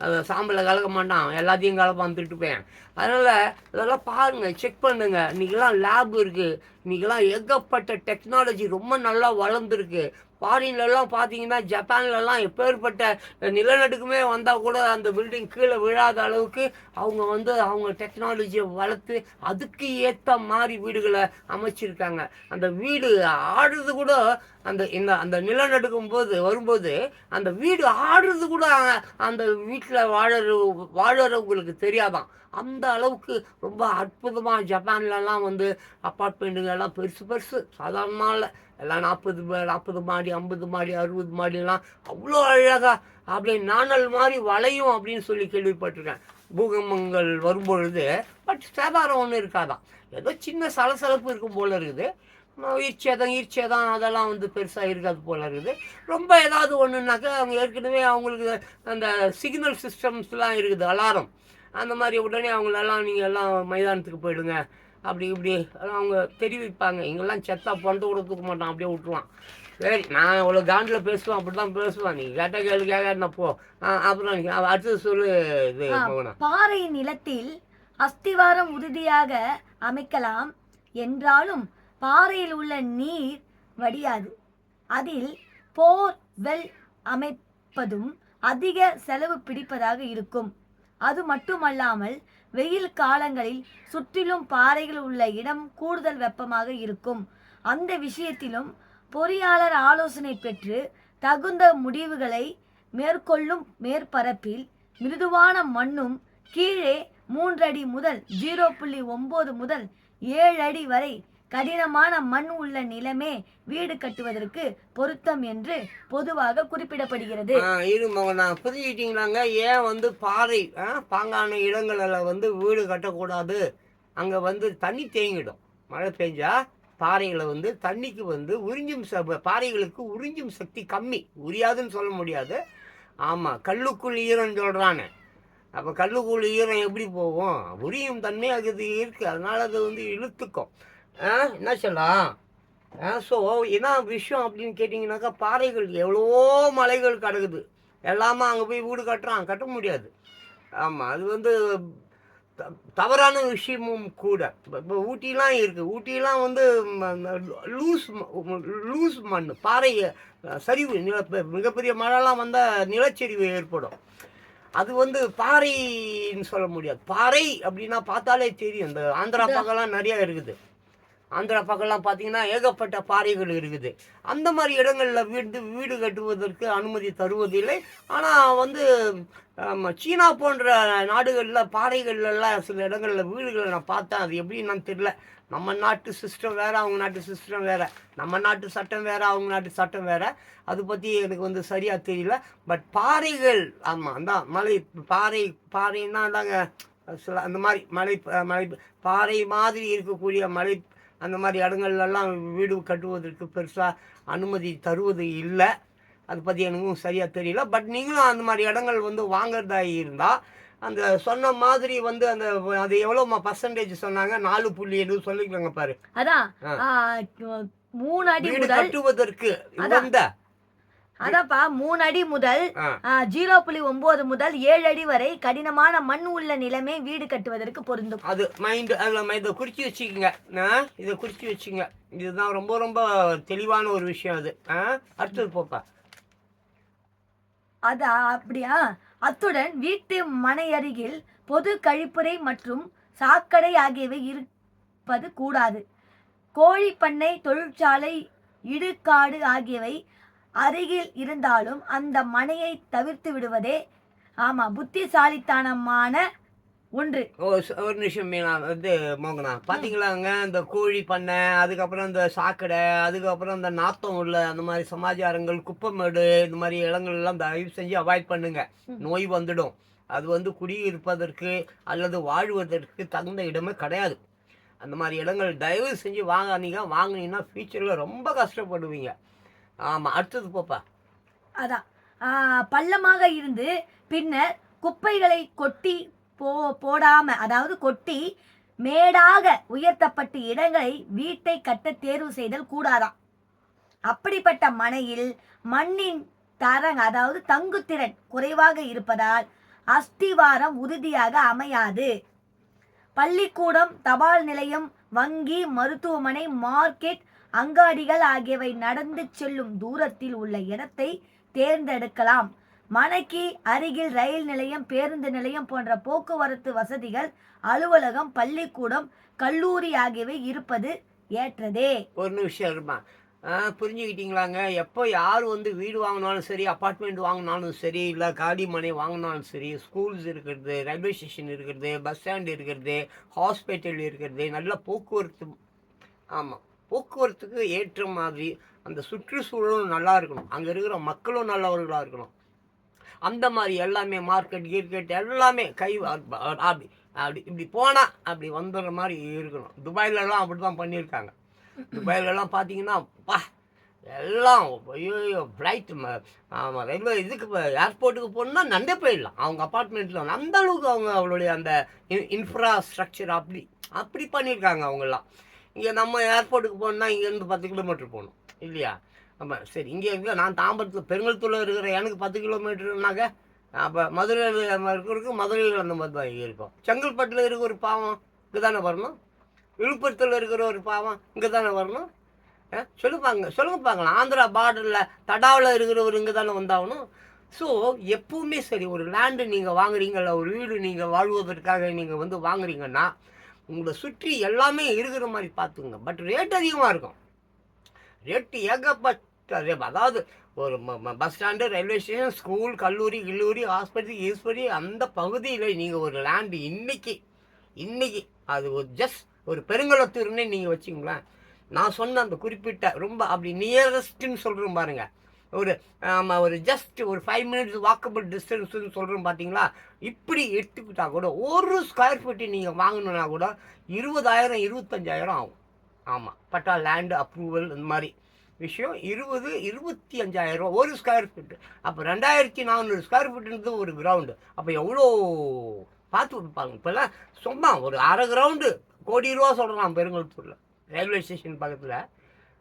அது சாம்பலில் கலக்க மாட்டான், எல்லாத்தையும் கலப்பான் திட்டுப்பேன். அதனால் இதெல்லாம் பாருங்கள், செக் பண்ணுங்க. இன்றைக்கெல்லாம் லேப் இருக்குது, இன்றைக்கெல்லாம் ஏகப்பட்ட டெக்னாலஜி ரொம்ப நல்லா வளர்ந்துருக்கு. ஃபாரின்லலாம் பார்த்தீங்கன்னா ஜப்பான்லலாம் எப்பேற்பட்ட நிலநடுக்கமே வந்தால் கூட அந்த பில்டிங் கீழே விழாத அளவுக்கு அவங்க வந்து அவங்க டெக்னாலஜியை வளர்த்து அதுக்கு ஏற்ற மாதிரி வீடுகளை அமைச்சிருக்காங்க. அந்த வீடு ஆடுறது கூட அந்த நிலநடுக்கும் வரும்போது அந்த வீடு ஆடுறது கூட அந்த வீட்டில் வாழறவங்களுக்கு தெரியாதான். அந்த அளவுக்கு ரொம்ப அற்புதமாக ஜப்பான்லலாம் வந்து அப்பார்ட்மெண்ட்டுங்கெல்லாம் பெருசு சாதாரணமாக எல்லாம் 40 மாடி 50 மாடி 60 மாடிலாம் அவ்வளோ அழகாக அப்படியே நாணல் மாதிரி வளையும் அப்படின்னு சொல்லி கேள்விப்பட்டிருக்கேன். பூகம்பங்கள் வரும்பொழுது பட் சேதாரம் ஒன்றும் இருக்காதான், ஏதோ சின்ன சலசலப்பு இருக்கும் போல இருக்குது. ஈர்ச்சேதம் அதெல்லாம் வந்து பெருசாக இருக்காது போல இருக்குது. ரொம்ப ஏதாவது ஒன்றுனாக்கா அவங்க ஏற்கனவே அவங்களுக்கு அந்த சிக்னல் சிஸ்டம்ஸ்லாம் இருக்குது, அலாரம். அந்த மாதிரி உடனே அவங்களெல்லாம் நீங்கள் எல்லாம் மைதானத்துக்கு போயிடுங்க அப்படி இப்படி அவங்க தெரிவிப்பாங்க. இங்கெல்லாம் செத்தா பண்டு கூட தூக்க மாட்டான், அப்படியே விட்டுருவான். சரி, நான் இவ்வளோ காண்டில் பேசுவேன், அப்படி தான் பேசுவான். நீங்கள் கேட்ட கேள்வி கேட்கப்போ அப்புறம் அடுத்தது சொல்லு. இது பாறை நிலத்தில் அஸ்திவாரம் உறுதியாக அமைக்கலாம் என்றாலும் பாறையில் உள்ள நீர் வடியாது. அதில் போர் வெல் அமைப்பதும் அதிக செலவு பிடிப்பதாக இருக்கும். அது மட்டுமல்லாமல் வெயில் காலங்களில் சுற்றிலும் பாறைகள் உள்ள இடம் கூடுதல் வெப்பமாக இருக்கும். அந்த விஷயத்திலும் பொறியாளர் ஆலோசனை பெற்று தகுந்த முடிவுகளை மேற்கொள்ளும். மேற்பரப்பில் மிருதுவான மண்ணும் கீழே 3 அடி முதல் 0.9 முதல் 7 அடி வரை கடினமான மண் உள்ள நிலமே வீடு கட்டுவதற்கு பொருத்தம் என்று பொதுவாக குறிப்பிடப்படுகிறது. புரிஞ்சுக்கிட்டீங்களாங்க? ஏன் வந்து பாறை பாங்கான இடங்களில் வந்து வீடு கட்டக்கூடாது? அங்கே வந்து தண்ணி தேங்கிடும். மழை பெஞ்சா பாறைகளை வந்து தண்ணிக்கு வந்து பாறைகளுக்கு உறிஞ்சும் சக்தி கம்மி. உரியாதுன்னு சொல்ல முடியாது. ஆமாம், கல்லுக்குள் ஈரம் சொல்கிறானே, அப்போ கல்லுக்குள் ஈரம் எப்படி போகும்? உரியும் தன்மை அது இருக்குது, அதனால் அது வந்து இழுத்துக்கும். என்ன சொல்லலாம்? ஸோ என்ன விஷயம் அப்படின்னு கேட்டிங்கனாக்கா, பாறைகள் எவ்வளவோ மலைகள் கிடக்குது, எல்லாமே அங்கே போய் வீடு கட்ட முடியாது. ஆமாம், அது வந்து தவறான விஷயமும் கூட. இப்போ ஊட்டிலாம் இருக்குது, ஊட்டிலாம் வந்து லூஸ் மண், பாறை சரிவு, மிகப்பெரிய மழைலாம் வந்தால் நிலச்சரிவு ஏற்படும். அது வந்து பாறைன்னு சொல்ல முடியாது. பாறை அப்படின்னா பார்த்தாலே தெரியும், இந்த ஆந்திரா பக்கம்லாம் நிறையா இருக்குது. ஆந்திரா பக்கம்லாம் பார்த்தீங்கன்னா ஏகப்பட்ட பாறைகள் இருக்குது. அந்த மாதிரி இடங்களில் வீடு கட்டுவதற்கு அனுமதி தருவதில்லை. ஆனால் வந்து சீனா போன்ற நாடுகளில் பாறைகள்லாம் சில இடங்களில் வீடுகளை நான் பார்த்தேன். அது எப்படின்னு தெரியல. நம்ம நாட்டு சிஸ்டம் வேறு, அவங்க நாட்டு சிஸ்டம் வேறு. நம்ம நாட்டு சட்டம் வேறு, அவங்க நாட்டு சட்டம் வேறு. அது பற்றி எனக்கு வந்து சரியாக தெரியல. பட் பாறைகள், ஆமாம், அதான் பாறைன்னா தாங்க சில அந்த மாதிரி மலை பாறை மாதிரி இருக்கக்கூடிய மலை அந்த மாதிரி இடங்கள்லாம் வீடு கட்டுவதற்கு பெருசாக அனுமதி தருவது இல்லை. அதை பற்றி எனக்கும் சரியாக தெரியல. பட் நீங்களும் அந்த மாதிரி இடங்கள் வந்து வாங்குறதா இருந்தால் அந்த சொன்ன மாதிரி வந்து அது எவ்வளோ பர்சன்டேஜ் சொன்னாங்க? 4.7 சொல்லிக்கலாங்க பாரு. அதான் 3 அடி வீடு முதல் கட்டுவதற்கு உகந்த அதான்ப்பா 3 அடி முதல் 0.9 முதல் 7 அடி வரை கடினமான மண் உள்ள நிலமே வீடு கட்டுவதற்கு பொருந்தும். அது அதில் இதை குறித்து வச்சுக்கோங்க. இதை குறித்து வச்சுங்க. இதுதான் ரொம்ப ரொம்ப தெளிவான ஒரு விஷயம். அது அடுத்தது போப்பா. அப்படியா? அத்துடன் வீட்டு மனை அருகில் பொது கழிப்பறை மற்றும் சாக்கடை ஆகியவை இருப்பது கூடாது. கோழி பண்ணை, தொழிற்சாலை, இடுகாடு ஆகியவை அருகில் இருந்தாலும் அந்த மனையை தவிர்த்து விடுவதே புத்திசாலித்தனமான ஒன்று. ஒரு நிமிஷம் மீனா வந்து மோகனா, பார்த்தீங்களாங்க, இந்த கோழி பண்ணை, அதுக்கப்புறம் இந்த சாக்கடை, அதுக்கப்புறம் இந்த நாத்தம் உள்ள அந்த மாதிரி சமாச்சாரங்கள், குப்பைமேடு, இந்த மாதிரி இடங்கள்லாம் தயவு செஞ்சு அவாய்ட் பண்ணுங்க. நோய் வந்துடும். அது வந்து குடியிருப்பதற்கு அல்லது வாழ்வதற்கு தகுந்த இடமே கிடையாது. அந்த மாதிரி இடங்கள் தயவு செஞ்சு வாங்கினீங்கன்னா ஃபியூச்சரில் ரொம்ப கஷ்டப்படுவீங்க. ஆமாம், அடுத்தது போப்பா. அதான் பள்ளமாக இருந்து பின்னர் குப்பைகளை போடாம, அதாவது கொட்டி மேடாக உயர்த்தப்பட்ட இடங்களை வீட்டை கட்ட தேர்வு செய்தல் கூடாதாம். அப்படிப்பட்ட மனையில் மண்ணின் அதாவது தங்குத்திறன் குறைவாக இருப்பதால் அஸ்திவாரம் உறுதியாக அமையாது. பள்ளிக்கூடம், தபால் நிலையம், வங்கி, மருத்துவமனை, மார்க்கெட், அங்காடிகள் ஆகியவை நடந்து செல்லும் தூரத்தில் உள்ள இடத்தை தேர்ந்தெடுக்கலாம். மனைக்கு அருகில் ரயில் நிலையம், பேருந்து நிலையம் போன்ற போக்குவரத்து வசதிகள், அலுவலகம், பள்ளிக்கூடம், கல்லூரி ஆகியவை இருப்பது ஏற்றதே. ஒரு நிமிஷம் இருமா, புரிஞ்சுக்கிட்டீங்களாங்க? எப்போ யார் வந்து வீடு வாங்கினாலும் சரி, அப்பார்ட்மெண்ட் வாங்கினாலும் சரி, இல்லை காடி மனை வாங்கினாலும் சரி, ஸ்கூல்ஸ் இருக்கிறது, ரயில்வே ஸ்டேஷன் இருக்கிறது, பஸ் ஸ்டாண்ட் இருக்கிறது, ஹாஸ்பிட்டல் இருக்கிறது, நல்ல போக்குவரத்து, ஆமாம், போக்குவரத்துக்கு ஏற்ற மாதிரி அந்த சுற்றுச்சூழலும் நல்லா இருக்கணும். அங்கே இருக்கிற மக்களும் நல்லவர்களாக இருக்கணும். அந்த மாதிரி எல்லாமே மார்க்கெட் கீர்க்கெட் எல்லாமே அப்படி இப்படி போனால் அப்படி வந்துடுற மாதிரி இருக்கணும். துபாயிலலாம் அப்படி தான் பண்ணியிருக்காங்க. துபாயிலலாம் பார்த்தீங்கன்னா எல்லாம் ஐயோ ஃப்ளைட், ஆமாம், ரயில்வே இதுக்கு ஏர்போர்ட்டுக்கு போகணுன்னா நண்டே போயிடலாம். அவங்க அப்பார்ட்மெண்ட்டில் அந்த அளவுக்கு அவங்களுடைய அந்த இன்ஃப்ராஸ்ட்ரக்சர் அப்படி பண்ணியிருக்காங்க அவங்கெல்லாம். இங்கே நம்ம ஏர்போர்ட்டுக்கு போகணுன்னா இங்கேருந்து 10 கிலோமீட்டர் போகணும் இல்லையா? ஆமாம், சரி. இங்கே நான் தாம்பரத்தில் பெருங்கலத்தூரில் இருக்கிற எனக்கு 10 கிலோமீட்டருனாக்க, அப்போ மதுரையில் இருக்கிறதுக்கு மதுரையில் அந்த மாதிரி தான் இருக்கும். செங்கல்பட்டில் இருக்கிற ஒரு பாவம் இங்கே தானே வரணும். விழுப்புரத்தில் இருக்கிற ஒரு பாவம் இங்கே தானே வரணும். சொல்லுங்க பார்க்கலாம். ஆந்திரா பார்டரில் தடாவில் இருக்கிறவர் இங்கே தானே வந்தாகணும். ஸோ எப்பவுமே சரி, ஒரு லேண்டு நீங்கள் வாங்குறீங்களா, ஒரு வீடு நீங்கள் வாழ்வதற்காக நீங்கள் வந்து வாங்குறீங்கன்னா உங்களை சுற்றி எல்லாமே இருக்கிற மாதிரி பார்த்துங்க. பட் ரேட் அதிகமாக இருக்கும். ரேட்டு ஏகப்பட்ட, அதாவது ஒரு bus stand, railway station, school, கல்லூரி, ஹாஸ்பிட்டல், அந்த பகுதியில் நீங்கள் ஒரு லேண்டு இன்னைக்கு அது ஒரு ஜஸ்ட் ஒரு பெருங்கலத்தூர்னே நீங்கள் வச்சுங்களேன். நான் சொன்ன அந்த குறிப்பிட்ட ரொம்ப அப்படி நியரஸ்ட்டுன்னு சொல்கிறோம் பாருங்க, ஒரு ஜஸ்ட் ஒரு 5 மினிட்ஸ் வாக்கபிள் டிஸ்டன்ஸ்ன்னு சொல்கிறோம் பார்த்தீங்களா? இப்படி எடுத்துக்கிட்டால் கூட ஒரு ஸ்கொயர் ஃபீட்டு நீங்கள் வாங்கணுன்னா கூட 20,000 25,000 ஆகும். ஆமாம், பட்டா லேண்டு அப்ரூவல் இந்த மாதிரி விஷயம் 25,000 ஒரு ஸ்கொயர் ஃபீட்டு. அப்போ 2,400 ஸ்கொயர் ஃபீட்டுன்றது ஒரு கிரவுண்டு. அப்போ எவ்வளோ பார்த்து கொடுப்பாங்க. இப்போல்லாம் சும்மா ஒரு அரை கிரவுண்டு ₹1,00,00,000 சொல்கிறான் பெருங்கலத்தூரில் ரயில்வே ஸ்டேஷன் பக்கத்தில்.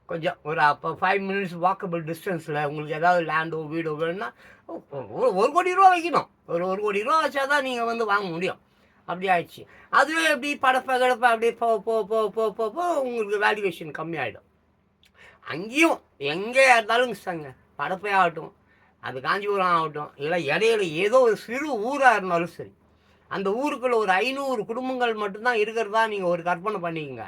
கொஞ்சம் ஒரு அப்போ 5 மினிட்ஸ் வாக்கபிள் டிஸ்டன்ஸில் உங்களுக்கு ஏதாவது லேண்டோ வீடோ வேணும்னா ₹1,00,00,000 வைக்கணும். ₹1,00,00,000 வச்சா தான் நீங்கள் வந்து வாங்க முடியும். அப்படி ஆயிடுச்சு. அதுவே எப்படி படப்பை அப்படியே போ உங்களுக்கு வேல்யூவேஷன் கம்மியாகிடும். அங்கேயும் எங்கே இருந்தாலும் சங்க படப்பை ஆகட்டும், அது காஞ்சிபுரம் ஆகட்டும், இல்லை இடையில ஏதோ ஒரு சிறு ஊராக இருந்தாலும் சரி, அந்த ஊருக்குள்ள ஒரு 500 குடும்பங்கள் மட்டும்தான் இருக்கிறதா நீங்கள் ஒரு கற்பனை பண்ணிக்கோங்க.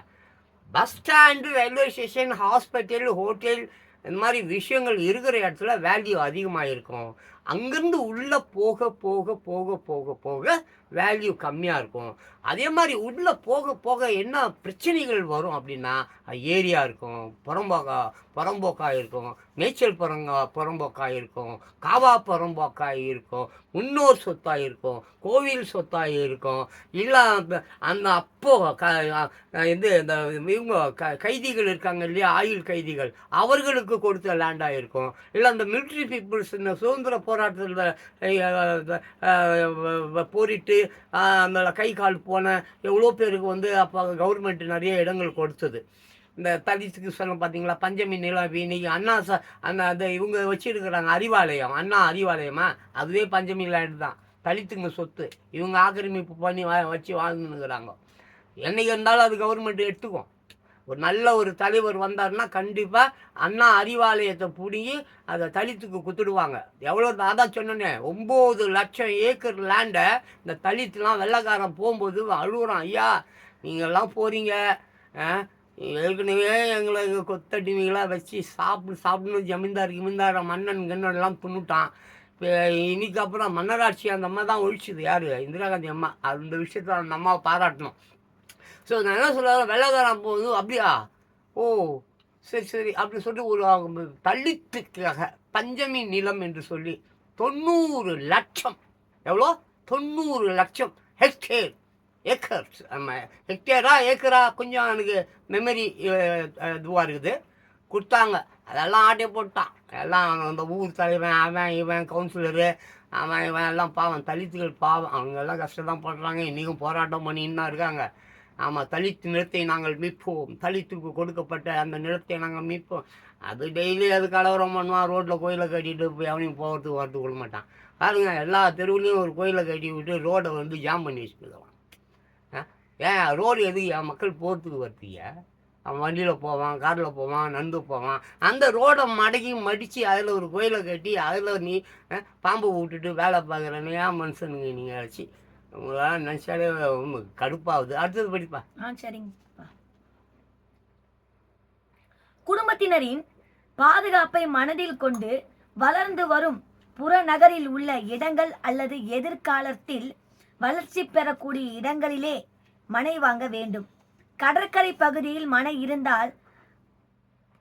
Bus stand, railway station, hospital, hotel இந்த மாதிரி விஷயங்கள் இருக்கிற இடத்துல வேல்யூ அதிகமாக இருக்கும். அங்கேருந்து உள்ளே போக போக போக போக போக வேல்யூ கம்மியாக இருக்கும். அதே மாதிரி உள்ளே போக போக என்ன பிரச்சனைகள் வரும் அப்படின்னா, ஏரியா இருக்கும், புறம்போக்கா இருக்கும், மேய்ச்சல் புறம்போக்கா இருக்கும், காவா புறம்போக்கா இருக்கும், முன்னோர் சொத்தாக இருக்கும், கோவில் சொத்தாக இருக்கும். இல்லை அந்த அப்போ இது இந்த இவங்க கைதிகள் இருக்காங்க இல்லையா, ஆயுள் கைதிகள், அவர்களுக்கு கொடுத்த லேண்டாக இருக்கும். இல்லை அந்த மிலிட்ரி பீப்புள்ஸ் இந்த சுதந்திர போராட்டத்தில் போரிட்டு அந்த கை கால் போன எவ்வளோ பேருக்கு வந்து அப்போ கவர்மெண்ட் நிறைய இடங்கள் கொடுத்தது. இந்த தலித்துக்கு சொன்ன பார்த்தீங்களா, பஞ்சமி நிலம். இன்னைக்கு அண்ணா அந்த அந்த இவங்க வச்சுருக்கிறாங்க அறிவாலயம், அண்ணா அறிவாலயமா, அதுவே பஞ்சமி லேண்டு தான், தலித்துங்க சொத்து. இவங்க ஆக்கிரமிப்பு பண்ணி வச்சு வாழ்ந்துன்னுக்குறாங்க. என்னைக்கு இருந்தாலும் அது கவர்மெண்ட் எடுத்துக்கும். ஒரு நல்ல ஒரு தலைவர் வந்தார்னா கண்டிப்பாக அண்ணா அறிவாலயத்தை பிடிங்கி அதை தலித்துக்கு குத்துடுவாங்க. எவ்வளோ அதான் சொன்னேன்னே, 9 லட்சம் ஏக்கர் லேண்டை இந்த தலித்துலாம் வெள்ளைக்காரன் போகும்போது அழுகுறான், ஐயா நீங்கள்லாம் போகிறீங்க, ஏற்கனவே எங்களை கொத்தடிமைகளாக வச்சு சாப்பிடணும் ஜமீன்தார் மன்னன் கண்ணெல்லாம் துண்ணுட்டான். இப்போ இன்னைக்கு அப்புறம் மன்னராட்சி அந்த அம்மா தான் ஒழிச்சுது. யார்? இந்திரா காந்தி அம்மா. அந்த விஷயத்தை அந்த அம்மாவை பாராட்டணும். ஸோ நான் என்ன சொல்கிறேன், வெள்ளைக்காரன் போகுது அப்படியா, ஓ சரி அப்படின்னு சொல்லிட்டு ஒரு தலித்துக்காக பஞ்சமி நிலம் என்று சொல்லி 90 லட்சம், எவ்வளோ 90 லட்சம் ஹெக்டேர், ஏக்கர்ஸ், ஏக்கரா கொஞ்சம் எனக்கு மெமரி இதுவாக இருக்குது, கொடுத்தாங்க. அதெல்லாம் ஆட்டே போட்டான். எல்லாம் அந்த ஊர் தலைவன், அவன் இவன் கவுன்சிலரு, அவன் இவன் எல்லாம் பாவம், தலித்துகள் பாவம், அவங்க எல்லாம் கஷ்டம் தான் படுறாங்க. இன்றைக்கும் போராட்டம் பண்ணின்னு தான் இருக்காங்க. ஆமாம், தலித்து நிலத்தை நாங்கள் மீட்போம், தலித்துக்கு கொடுக்கப்பட்ட அந்த நிலத்தை நாங்கள் மீட்போம். அது டெய்லி அது கலவரம் பண்ணுவான், ரோட்டில் கோயிலை கட்டிட்டு போய் அவனையும் போகிறதுக்கு வரத்துக்கு கொள்ள மாட்டான். பாருங்க, எல்லா தெருவுலையும் ஒரு கோயிலை கட்டி விட்டு ரோடை வந்து ஜாம் பண்ணி வச்சுருக்கலாம். ஏன் ரோடு எதுக்கு மக்கள் போகிறதுக்கு வரத்துக்கு? அவன் வண்டியில் போவான், காரில் போவான், நடந்து போவான். அந்த ரோடை மடித்து அதில் ஒரு கோயிலை கட்டி அதில் நீ பாம்பு விட்டுட்டு வேலை பார்க்குறேன்னு ஏன் மனுஷனுங்க நீங்கள் அழைச்சி உங்களால் நினச்சாலே கடுப்பாகுது. அடுத்தது படிப்பா. சரிங்கப்பா. குடும்பத்தினரின் பாதுகாப்பை மனதில் கொண்டு வளர்ந்து வரும் புறநகரில் உள்ள இடங்கள் அல்லது எதிர்காலத்தில் வளர்ச்சி பெறக்கூடிய இடங்களிலே மனை வாங்க வேண்டும். கடற்கரை பகுதியில் மனை இருந்தால்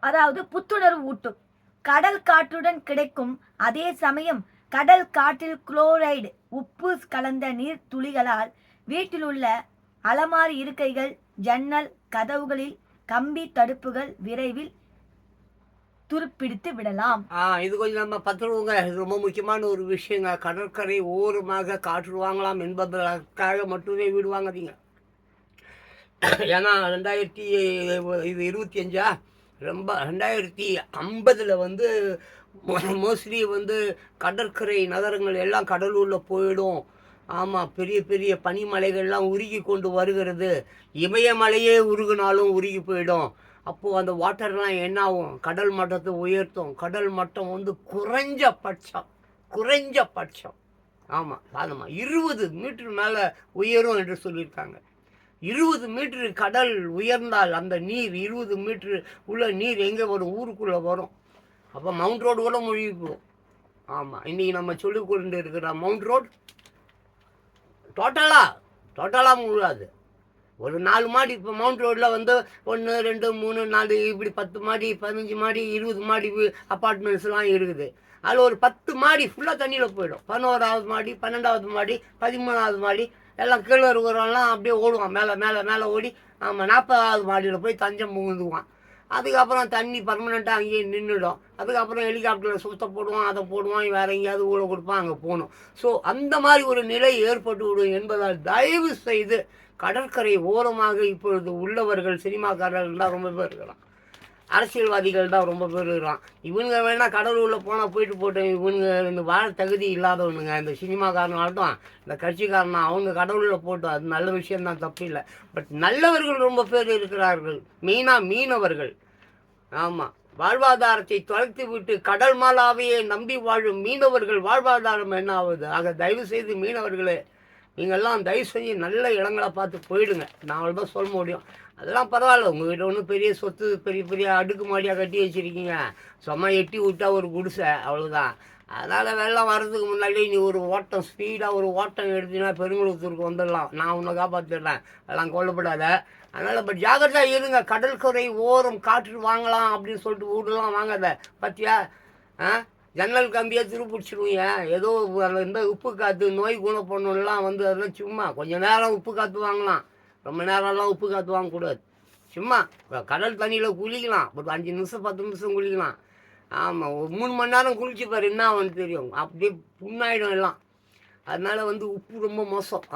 அதாவது புத்துணர்வு ஊட்டும். கடல் காற்றுடன் கிடைக்கும். அதே சமயம் கடல் காற்றில் குளோரைடு உப்பு கலந்த நீர் துளிகளால் வீட்டில் உள்ள அலமாரி இருக்கைகள், ஜன்னல் கதவுகளில் கம்பி தடுப்புகள் விரைவில் துருப்பிடித்து விடலாம். இது கொஞ்சம் நம்ம பத்திரவுங்க. இது ரொம்ப முக்கியமான ஒரு விஷயங்க. கடற்கரை ஓரமாக காற்று வாங்கலாம் என்பதற்காக மட்டுமே வீடு வாங்காதீங்க. ஏன்னா 2025 ரொம்ப 2050 வந்து மோஸ்ட்லி வந்து கடற்கரை நகரங்கள் எல்லாம் கடலூரில் போயிடும். ஆமாம், பெரிய பெரிய பனிமலைகள்லாம் உருகி கொண்டு வருகிறது. இமயமலையே உருகினாலும் உருகி போயிடும். அப்போது அந்த வாட்டர்லாம் என்ன ஆகும்? கடல் மட்டத்தை உயர்த்தும். கடல் மட்டம் வந்து குறைஞ்சபட்சம் ஆமாம் சாதமாக 20 மீட்டர் மேலே உயரும் என்று சொல்லியிருக்காங்க. 20 மீட்டரு கடல் உயர்ந்தால் அந்த நீர் 20 மீட்டரு உள்ள நீர் எங்கே வரும்? ஊருக்குள்ளே வரும். அப்போ மவுண்ட் ரோடு கூட மூழ்கி போகும். ஆமாம், இன்றைக்கி நம்ம சொல்லிக் கொண்டு இருக்கிற மவுண்ட் ரோடு டோட்டலாக முழுகாது. ஒரு 4 மாடி இப்போ மவுண்ட் ரோடில் வந்து 1 2 3 4 இப்படி 10 மாடி 15 மாடி 20 மாடி அப்பார்ட்மெண்ட்ஸ்லாம் இருக்குது. அதில் ஒரு 10 மாடி ஃபுல்லாக தண்ணியில் போயிடும். 11வது மாடி 12வது மாடி 13வது மாடி எல்லாம் கீழே இருக்கிறவங்களாம் அப்படியே ஓடுவான், மேலே ஓடி. ஆமாம், 40வது மாடியில் போய் தஞ்சம் புகுந்துக்குவான். அதுக்கப்புறம் தண்ணி பர்மனெண்ட்டாக அங்கேயே நின்றுடும். அதுக்கப்புறம் ஹெலிகாப்டரில் சுத்த போடுவான், அதை போடுவான், வேறு எங்கேயாவது ஊழ கொடுப்பான், அங்கே போகணும். ஸோ அந்த மாதிரி ஒரு நிலை ஏற்பட்டு விடும் என்பதால் தயவு செய்து கடற்கரை ஓரமாக இப்பொழுது உள்ளவர்கள் சினிமாக்காரர்கள் தான் ரொம்ப பேர் இருக்கிறான், அரசியல்வாதிகள் தான் ரொம்ப பேர் இருக்கிறான். இவனுங்க வேணால் கடலூரில் போனால் போட்டோம். இவனுங்க இந்த வாழ தகுதி இல்லாதவனுங்க, இந்த சினிமாக்காரனாகட்டும் இந்த கட்சிக்காரனா, அவங்க கடலூரில் போட்டோம். அது நல்ல விஷயம்தான், தப்பு இல்லை. பட் நல்லவர்கள் ரொம்ப பேர் இருக்கிறார்கள், மெயினாக மீனவர்கள். ஆமாம், வாழ்வாதாரத்தை தொலைத்து விட்டு கடல் மாலாவையே நம்பி வாழும் மீனவர்கள் வாழ்வாதாரம் என்ன ஆகுது? ஆக தயவு செய்து மீனவர்களே, நீங்கள்லாம் தயவு செஞ்சு நல்ல இடங்களை பார்த்து போயிடுங்க. நான் அவ்வளோதான் சொல்ல முடியும். அதெல்லாம் பரவாயில்ல, உங்கள் வீட்டில் ஒன்றும் பெரிய சொத்து பெரிய பெரிய அடுக்குமாடியாக கட்டி வச்சுருக்கீங்க. சும்மா எட்டி விட்டா ஒரு குடிசை, அவ்வளோதான். அதனால் வெள்ளம் வர்றதுக்கு முன்னாடி நீ ஒரு ஓட்டம் ஸ்பீடாக ஒரு ஓட்டம் எடுத்தீங்கன்னா பெருங்குளத்தூருக்கு வந்துடலாம். நான் உன்னை காப்பாற்றிடுறேன், அதெல்லாம் கொல்லப்படாத. அதனால் பட் ஜாகிரதையாக இருங்க. கடற்கரை ஓரம் காற்று வாங்கலாம் அப்படின்னு சொல்லிட்டு வீடுலாம் வாங்காத. பார்த்தியா, ஜன்னல் கம்பியை துருப்பிடிச்சிடுவீங்க. ஏதோ இந்த உப்பு காற்று நோய் குணப்படணும்லாம் வந்து அதெல்லாம் சும்மா கொஞ்சம் நேரம் உப்பு காற்று வாங்கலாம், ரொம்ப நேரம்லாம் உப்பு காற்று வாங்கக்கூடாது. சும்மா கடல் தண்ணியில் குளிக்கலாம், ஒரு 5 நிமிஷம் 10 நிமிஷம் குளிக்கலாம். ஆமாம், ஒரு 3 மணி நேரம் குளிச்சு பாரு, என்ன அவனுக்கு தெரியும், அப்படியே புண்ணாயிடும் எல்லாம். அதனால் வந்து உப்பு ரொம்ப மோசம்.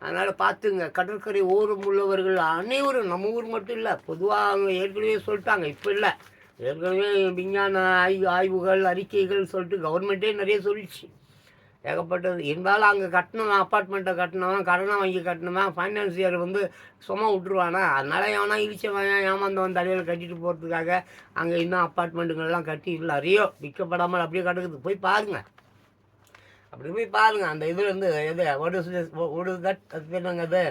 அதனால் பார்த்துங்க. கடற்கரை ஓரம் உள்ளவர்கள் அனைவரும், நம்ம ஊர் மட்டும் இல்லை, பொதுவாக அவங்க ஏற்கனவே சொல்லிட்டாங்க, இப்போ இல்லை, ஏற்கனவே விஞ்ஞான ஆய்வுகள் அறிக்கைகள் சொல்லிட்டு கவர்மெண்ட்டே நிறைய சொல்லிடுச்சு, ஏகப்பட்டது. இருந்தாலும் அங்கே கட்டணம், அப்பார்ட்மெண்ட்டை கட்டணவன், கடனை வாங்கி கட்டணவன், ஃபைனான்சியர் வந்து சும்மா விட்டுருவானா. அதனால் எவனா இழிச்சவன் ஏமாந்தவன் தலையில் கட்டிட்டு போகிறதுக்காக அங்கே இன்னும் அப்பார்ட்மெண்ட்டுங்கள்லாம் கட்டி நிறைய விற்கப்படாமல் அப்படியே கிடக்குது. போய் பாருங்கள், அப்படி போய் பாருங்கள். அந்த இதுலேருந்து எது ஒரு கட் அது என்னங்க, அது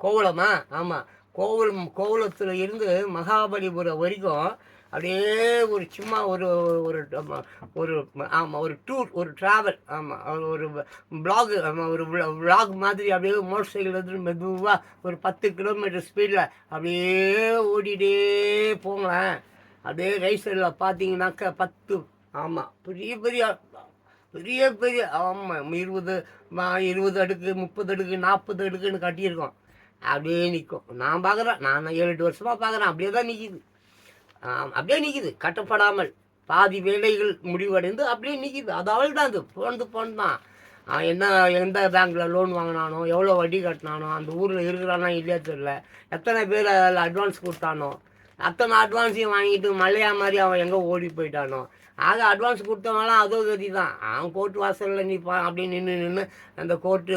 கோவளமா? ஆமாம், கோவளத்தில் இருந்து மகாபலிபுரம் வரைக்கும் அப்படியே ஒரு சும்மா ஒரு ஒரு ஒரு ஆமாம் ஒரு டூர், ஒரு ட்ராவல், ஆமாம் ஒரு பிளாக், ஆமாம் ஒரு விளாக் மாதிரி அப்படியே மோட்டர் சைக்கிள் எடுத்து மெதுவாக ஒரு 10 கிலோமீட்டர் ஸ்பீடில் அப்படியே ஓடிட்டே போங்களேன். அப்படியே ரைட் சைடில் பார்த்தீங்கன்னாக்கா 10, ஆமாம் பெரிய பெரிய பெரிய பெரிய, ஆமாம் 20 அடுக்கு 30 அடுக்கு 40 அடுக்குன்னு கட்டியிருக்கோம். அப்படியே நிற்கும். நான் பார்க்குறேன், நான் 7-8 வருஷமாக பார்க்குறேன், அப்படியே தான் நிற்கிது. அப்படியே நிற்கிது, கட்டப்படாமல் பாதி வேலைகள் முடிவடைந்து அப்படியே நிற்கிது. அது அவள் தான், அது போன் தான். என்ன எந்த பேங்க்கில் லோன் வாங்கினானோ, எவ்வளோ வட்டி கட்டினானோ, அந்த ஊரில் இருக்கிறானா இல்லையா தெரியல, எத்தனை பேர் அதில் அட்வான்ஸ் கொடுத்தானோ, அத்தனை அட்வான்ஸையும் வாங்கிட்டு மலையா மாதிரி அவன் எங்கே ஓடி போயிட்டானோ. ஆக அட்வான்ஸ் கொடுத்தவங்களாம் அதோ கதி தான். அவன் கோர்ட்டு வாசலில் நிற்பான், அப்படியே நின்று அந்த கோர்ட்டு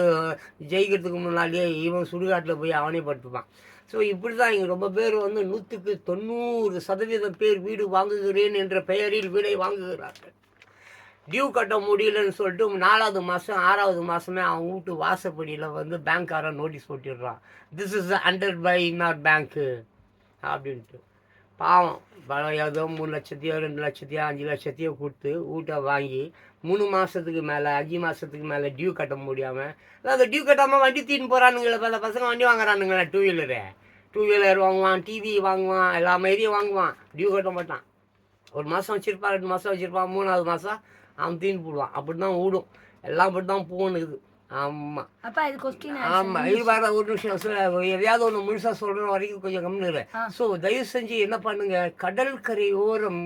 ஜெயிக்கிறதுக்கு முன்னாடியே இவன் சுடுகாட்டில் போய் அவனே படுத்துப்பான். ஸோ இப்படி தான் இங்கே ரொம்ப பேர் வந்து 100க்கு 90% பேர் வீடு வாங்குகிறேன் என்ற பெயரில் வீடை வாங்குகிறார்கள். டியூ கட்ட முடியலன்னு சொல்லிட்டு 4வது மாதம் 6வது மாதமே அவன் வீட்டு வாசப்படியில் வந்து பேங்க்காரன் நோட்டீஸ் போட்டுடுறான், திஸ் இஸ் அண்டர் பை இன்னார் பேங்க்கு அப்படின்ட்டு. பாவம், ஏதோ 3 லட்சத்தையோ 2 லட்சத்தையோ 5 லட்சத்தையோ கொடுத்து வீட்டை வாங்கி 3 மாதத்துக்கு மேலே 5 மாதத்துக்கு மேலே டியூ கட்ட முடியாமல், அதாவது டியூ கட்டாமல் வண்டி தீன்னு போகிறானுங்களே, பல பசங்க வண்டி வாங்குறானுங்களே, டூ வீலர் வாங்குவான், டிவி வாங்குவான், எல்லா மாதிரியும் வாங்குவான், டியூ கட்ட மாட்டான். ஒரு மாதம் வச்சுருப்பான், 2 மாதம் வச்சுருப்பான், 3வது மாதம் அவன் தீன்னு போடுவான். அப்படி தான் ஓடும், எல்லாம் அப்படி தான் போகணுக்குது. ஆமாம் ஆமாம். இது வேற ஒரு நிமிஷம், எதையாவது ஒன்று முழுசாக சொல்கிற வரைக்கும் கொஞ்சம் கம்மிடு. ஸோ தயவு செஞ்சு என்ன பண்ணுங்கள், கடற்கரை ஓரம்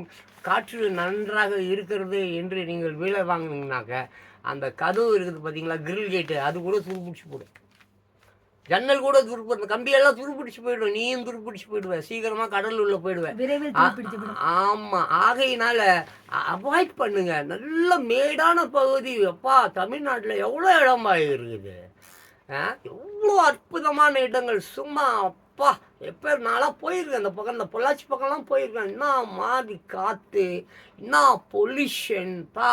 காற்று நன்றாக இருக்கிறது என்று நீங்கள் வீழ வாங்கினீங்கனாக்க அந்த கதவு இருக்குது பார்த்தீங்களா, கிரில் கேட்டு, அது கூட துருப்பிடிச்சு போடும். ஜன்னல் கூட துருப்பிடும், கம்பியெல்லாம் துருப்பிடிச்சு போயிடும், நீயும் துருப்பிடிச்சு போயிடுவேன், சீக்கிரமாக கடல் உள்ள போயிடுவேன். ஆமாம், ஆகையினால அவாய்ட் பண்ணுங்க. நல்ல மேடான பகுதி, அப்பா தமிழ்நாட்டில் எவ்வளோ இடமா இருக்குது, எவ்வளோ அற்புதமான இடங்கள், சும்மா அப்பா. எப்போ நாளாக போயிருக்கேன் அந்த பக்கம், இந்த பொள்ளாச்சி பக்கம்லாம் போயிருக்கேன். என்ன மாதிரி காற்று, என்ன பொல்யூஷன், பா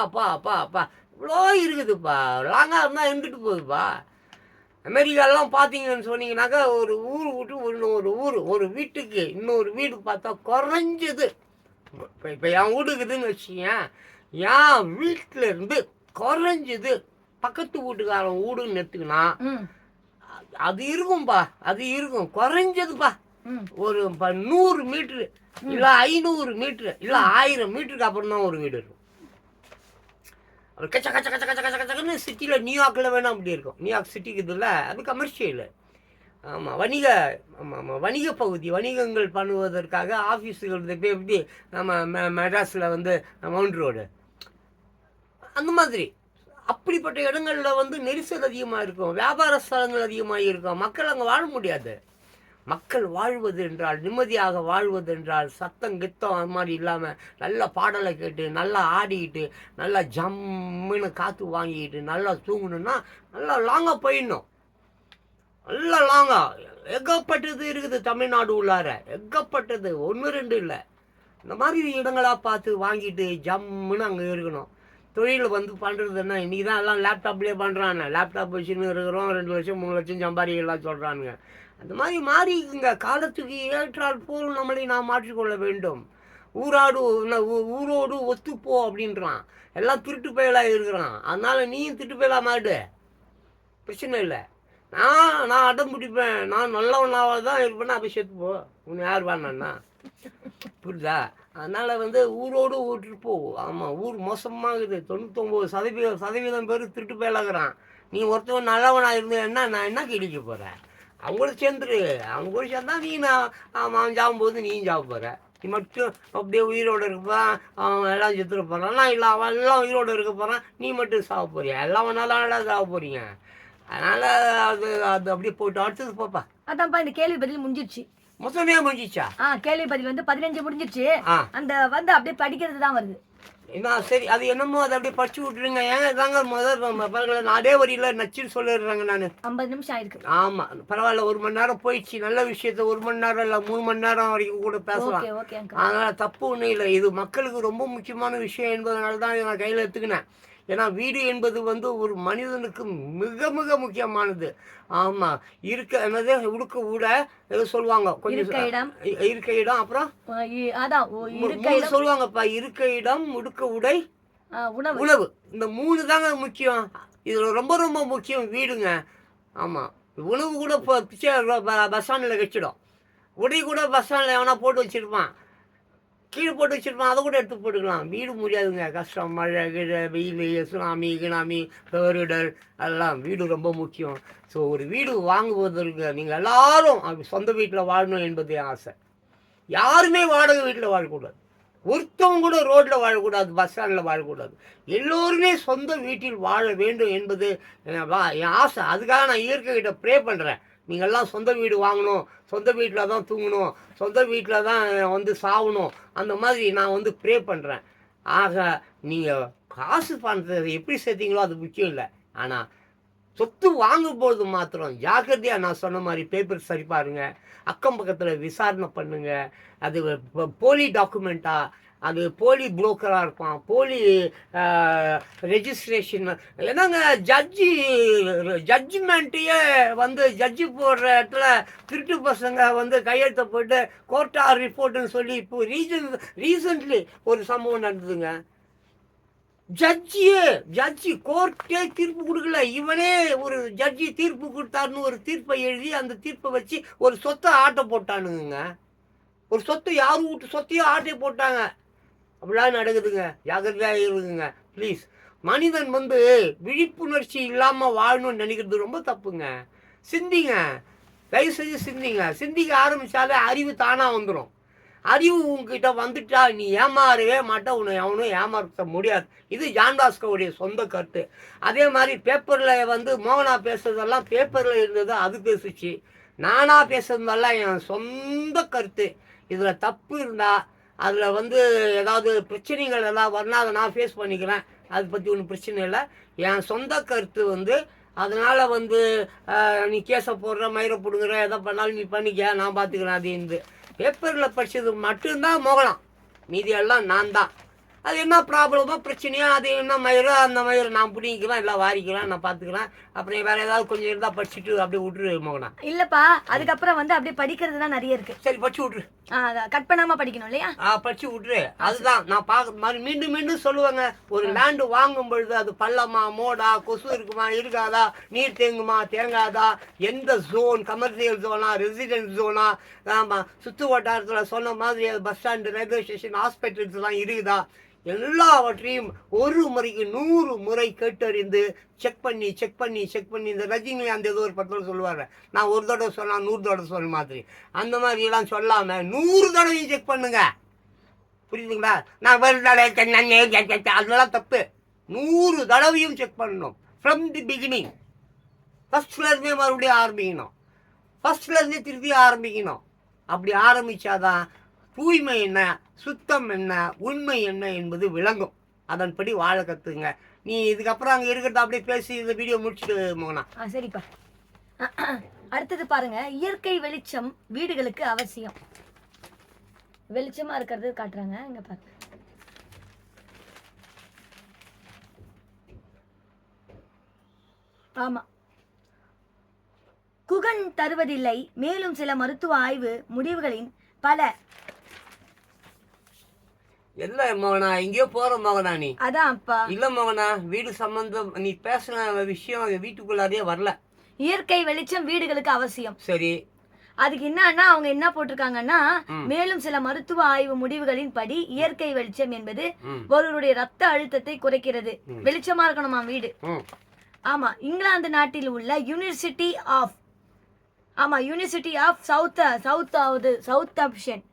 இவ்வளோ இருக்குதுப்பா. லாங்காக இருந்தால் இருந்துட்டு போகுதுப்பா. அமெரிக்காலாம் பார்த்தீங்கன்னு சொன்னீங்கன்னாக்கா ஒரு ஊர் விட்டு ஒரு வீட்டுக்கு இன்னொரு வீடு பார்த்தா குறைஞ்சது, இப்போ என் வீடுக்குதுன்னு வச்சுக்கங்க, என் வீட்டில் இருந்து குறைஞ்சது பக்கத்து வீட்டுக்காரன் வீடுன்னு எடுத்துக்கினா அது இருக்கும்பா, அது இருக்கும் குறைஞ்சதுப்பா. ஒரு 100 மீட்ரு இல்லை 500 மீட்ரு இல்லை 1000 மீட்டருக்கு அப்புறம் தான் ஒரு வீடு இருக்கும். கச்ச கச்ச கச்ச கச்ச கச்ச கச்சன்னு சிட்டியில் நியூயார்க்கில் வேணால் அப்படி இருக்கும். நியூயார்க் சிட்டிக்கு இதில் அது கமர்ஷியல். ஆமாம், வணிக பகுதி, வணிகங்கள் பண்ணுவதற்காக ஆஃபீஸுகள் இப்போ எப்படி நம்ம மெட்ராஸில் வந்து மவுண்ட் ரோடு அந்த மாதிரி அப்படிப்பட்ட இடங்களில் வந்து நெரிசல் அதிகமாக இருக்கும், வியாபார ஸ்தலங்கள் அதிகமாக இருக்கும். மக்கள் அங்கே வாழ முடியாது. மக்கள் வாழ்வது என்றால், நிம்மதியாக வாழ்வது என்றால் சத்தம் கித்தம் அது மாதிரி இல்லாமல் நல்ல பாடலை கேட்டு நல்லா ஆடிக்கிட்டு நல்லா ஜம்முன்னு காற்று வாங்கிக்கிட்டு நல்லா தூங்கணுன்னா நல்லா லாங்காக போயிடணும். நல்லா லாங்காக ஏகப்பட்டது இருக்குது தமிழ்நாடு உள்ளார, ஏகப்பட்டது, 1 2 இல்லை. இந்த மாதிரி இடங்களாக பார்த்து வாங்கிட்டு ஜம்முன்னு அங்கே இருக்கணும். தொழில் வந்து பண்ணுறதுன்னா இன்றைக்கி தான் எல்லாம் லேப்டாப்லேயே பண்ணுறாங்க. லேப்டாப் வச்சுன்னு இருக்கிறோம், 2 லட்சம் 3 லட்சம் சம்பாதிக்கலாம் சொல்கிறானுங்க. அந்த மாதிரி மாறிக்குங்க. காலத்துக்கு ஏற்றால் போல் நம்மளை நாம் மாற்றிக்கொள்ள வேண்டும். ஊரோடு ஒத்துப்போ அப்படின்றான். எல்லாம் திருட்டு பயலாக இருக்கிறான். அதனால் நீயும் திருட்டு பயலாக மாடு, பிரச்சனை இல்லை. நான் அடம் பிடிப்பேன். நான் நல்லவனாக தான் இருப்பேன்னா அப்போ செத்துப்போ. உன்னை யார் வேணான்னா புரியுதா? அதனால் வந்து ஊரோடு ஓட்டுப்போ. ஆமாம், ஊர் மோசமாகுது. 99% பேர் திருட்டு பயலாகிறான். நீ ஒருத்தவன் நல்லவனாக இருந்தேன்னா நான் என்ன கிழிக்க போகிறேன்? அவங்கள சேர்ந்துரு. அவங்க கூட சேர்ந்தா நீ அவன் சாகும்போது நீயும் சாக போகிற. நீ மட்டும் அப்படியே உயிரோடு இருக்க போகிறான், அவன் எல்லாம் செத்துட போகிறான்னா, இல்லை அவன் எல்லாம் உயிரோடு இருக்க போகிறான், நீ மட்டும் சாக போறியா? எல்லாம் ஒன்றாலாம் சாக போகிறீங்க. அதனால் அது அப்படியே போயிட்டு அடுத்தது போப்பா. அதான்ப்பா இந்த கேள்வி பதில் முடிஞ்சிருச்சு. மொத்தமே முடிஞ்சிச்சா? கேள்வி பதில் வந்து 15 முடிஞ்சிருச்சு. அந்த வந்து அப்படியே படிக்கிறது தான் வருது. என்ன சரி, அது என்னமோ அதை அப்படியே படிச்சு விட்டுருங்க. ஏங்க தாங்க முதல் அதே வரியில் நச்சுன்னு சொல்லிடுறாங்க. நான் 50 நிமிஷம் ஆயிருக்கு. ஆமாம், பரவாயில்ல. 1 மணி நேரம் போயிடுச்சு. நல்ல விஷயத்த 1 மணி நேரம் இல்லை 3 மணி நேரம் வரைக்கும் கூட பேசலாம். அதனால் தப்பு ஒன்றும் இல்லை. இது மக்களுக்கு ரொம்ப முக்கியமான விஷயம் என்பதனால தான் நான் கையில் எடுத்துக்கினேன். ஏன்னா வீடு என்பது வந்து ஒரு மனிதனுக்கு மிக மிக முக்கியமானது. ஆமாம், என்னது உடுக்க ஊட ஏதோ சொல்லுவாங்க, கொஞ்சம் இருக்க இடம், அப்புறம் சொல்லுவாங்கப்பா, இருக்க இடம், உடுக்க உடை, உணவு. இந்த 3 தாங்க முக்கியம். இதில் ரொம்ப ரொம்ப முக்கியம் வீடுங்க. ஆமாம், உணவு கூட இப்போ பஸ் ஸ்டாண்டில் வச்சிடும். உடை கூட பஸ் ஸ்டாண்டில் எவனா போட்டு வச்சுருப்பான், கீழே போட்டு வச்சுருப்பான், அதை கூட எடுத்து போட்டுக்கலாம். வீடு முடியாதுங்க. கஷ்டம், மழை கிழ, வெயில், சுனாமி கினாமி, பேரிடர், எல்லாம் வீடு ரொம்ப முக்கியம். ஸோ ஒரு வீடு வாங்குவதற்கு நீங்கள் எல்லாரும் சொந்த வீட்டில் வாழணும் என்பது என் ஆசை. யாருமே வாடகை வீட்டில் வாழக்கூடாது. ஒருத்தவங்க கூட ரோட்டில் வாழக்கூடாது, பஸ் ஸ்டாண்டில் வாழக்கூடாது. எல்லோருமே சொந்த வீட்டில் வாழ வேண்டும் என்பது என் ஆசை. அதுக்காக நான் இயற்கைக்கிட்ட ப்ரே பண்ணுறேன். நீங்கள்லாம் சொந்த வீடு வாங்கணும், சொந்த வீட்டில் தான் தூங்கணும், சொந்த வீட்டில் தான் வந்து சாகணும், அந்த மாதிரி நான் வந்து ப்ரே பண்ணுறேன். ஆக நீங்கள் காசு பணத்தை எப்படி சேர்த்தீங்களோ அது முக்கியம் இல்லை. ஆனால் சொத்து வாங்கும்போது மாத்திரம் ஜாக்கிரதையாக நான் சொன்ன மாதிரி பேப்பர் சரி பாருங்க, அக்கம் பக்கத்தில் விசாரணை பண்ணுங்க. அது போலி டாக்குமெண்ட்டா, அது போலி புரோக்கராக இருப்பான், போலி ரெஜிஸ்ட்ரேஷன். என்னங்க ஜட்ஜ்மெண்ட்டையே வந்து ஜட்ஜி போடுற இடத்துல திருட்டு பசங்க வந்து கையெழுத்த போட்டு கோர்ட்டா ரிப்போர்ட்டுன்னு சொல்லி இப்போ ரீசன்ட்லி ஒரு சம்பவம் நடந்ததுங்க. ஜட்ஜி கோர்ட்டே தீர்ப்பு கொடுக்கல, இவனே ஒரு ஜட்ஜி தீர்ப்பு கொடுத்தாருன்னு ஒரு தீர்ப்பை எழுதி அந்த தீர்ப்பை வச்சு ஒரு சொத்தை ஆட்டை போட்டானுங்க. ஒரு சொத்தை யார் வீட்டு சொத்தையோ ஆட்டை போட்டாங்க. அப்படிலாம் நடக்குதுங்க. ஜாக்கிரதையாக இருக்குங்க ப்ளீஸ். மனிதன் வந்து விழிப்புணர்ச்சி இல்லாமல் வாழணும்னு நினைக்கிறது ரொம்ப தப்புங்க. சிந்திங்க, தயவு செஞ்சு சிந்திங்க. சிந்திக்க ஆரம்பித்தாலே அறிவு தானாக வந்துடும். அறிவு உங்ககிட்ட வந்துட்டா நீ ஏமாறவே மாட்டா, உன்னை எவனும் ஏமாற்ற முடியாது. இது ஜான் பாஸ்கோவுடைய சொந்த கருத்து. அதே மாதிரி பேப்பரில் வந்து மோகனா பேசுறதெல்லாம் பேப்பரில் இருந்தது அது பேசுச்சு. நானாக பேசுறதெல்லாம் என் சொந்த கருத்து. இதில் தப்பு இருந்தால் அதில் வந்து ஏதாவது பிரச்சனைகள் எல்லாம் வரணும், அதை நான் ஃபேஸ் பண்ணிக்கிறேன். அதை பற்றி ஒன்றும் பிரச்சனை இல்லை. என் சொந்த கருத்து வந்து அதனால் வந்து நீ கேஸை போடுற, மயிரை பிடுங்குற, எதை பண்ணாலும் நீ பண்ணிக்க, நான் பார்த்துக்கிறேன். அது இந்த பேப்பரில் படித்தது மட்டும்தான் மோகலாம், மீதி எல்லாம் நான் தான். அது என்ன ப்ராப்ளமோ பிரச்சனையோ, அது என்ன மயிரோ அந்த மயிரை நான் பிடிக்கிறேன், எல்லாம் வாரிக்கிறேன், நான் பார்த்துக்கிறேன். அப்புறம் வேறு ஏதாவது கொஞ்சம் இருந்தால் படிச்சுட்டு அப்படியே விட்டுரு மோகனா. இல்லைப்பா, அதுக்கப்புறம் வந்து அப்படியே படிக்கிறது தான் நிறைய இருக்குது. சரி, படிச்சு விட்ரு. கட் பண்ணாமல் படிக்கணும் இல்லையா? படிச்சு விட்ரு. அதுதான் நான் பார்க்க மாதிரி மீண்டும் மீண்டும் சொல்லுவேங்க. ஒரு லேண்டு வாங்கும் பொழுது அது பள்ளமா, மோடா, கொசு இருக்குமா, இருக்காதா, நீர் தேங்குமா, தேங்காதா, எந்த ஜோன், கமர்ஷியல் ஜோனா, ரெசிடென்ட் ஜோனா, ஆமாம், சுற்று வட்டாரத்தில் சொன்ன மாதிரி பஸ் ஸ்டாண்டு, ரயில்வே ஸ்டேஷன், ஹாஸ்பிட்டல்ஸ்லாம் இருக்குதா, எல்லாவற்றையும் ஒரு முறைக்கு 100 முறை கேட்டறிந்து செக் பண்ணி இந்த ரஜினி அந்த ஏதோ ஒரு 10 சொல்லுவார், நான் ஒரு தடவை சொன்னால் 100 தடவை சொன்ன மாதிரி, அந்த மாதிரிலாம் சொல்லாமல் 100 தடவையும் செக் பண்ணுங்க. புரியுதுங்களா? நான் அதெல்லாம் தப்பு. 100 தடவையும் செக் பண்ணணும். ஃப்ரம் தி பிகினிங், ஃபர்ஸ்ட்லேருந்தே மறுபடியும் ஆரம்பிக்கணும், ஃபர்ஸ்ட்லேருந்தே திருப்பி ஆரம்பிக்கணும். அப்படி ஆரம்பித்தாதான் தூய்மை என்ன, சுத்தம் என்ன, உண்மை என்ன என்பது விளங்கும். அதன்படி வாழ கற்றுங்க. நீ இதுக்கப்புறம் அங்கே இருக்கிறத அப்படியே பேசி இந்த வீடியோ முடிச்சுட்டு மோகனா. சரிப்பா. அடுத்தது பாருங்க, இயற்கை வெளிச்சம் வீடுகளுக்கு அவசியம். வெளிச்சமாக இருக்கிறது காட்டுறாங்க, இங்கே பாருங்க. ஆமா, குகன் தருவதில்லை. மேலும் சில மருத்துவ ஆய்வு முடிவுகளின் பல இல்ல மகனா, எங்கேயோ போற மகனா நீ. அதான் அப்பா, இல்ல மகனா, வீடு சம்பந்தம் நீ பேசின விஷயம் வீட்டுக்குள்ளாரே வரல. இயற்கை வெளிச்சம் வீடுகளுக்கு அவசியம். சரி. அதுக்கு என்னன்னா அவங்க என்ன போட்டிருக்காங்கன்னா, ம். மேலும் சில மருத்துவ ஆய்வு முடிவுகளின் படி இயற்கை வெளிச்சம் என்பது ம். ஒருவருடைய ரத்த அழுத்தத்தை குறைக்கிறது. ம். வெளிச்சமா இருக்கணுமா வீடு. ம். ஆமா, இங்கிலாந்து நாட்டில் உள்ள யூனிவர்சிட்டி ஆஃப் சவுத் ஆப்ஷன்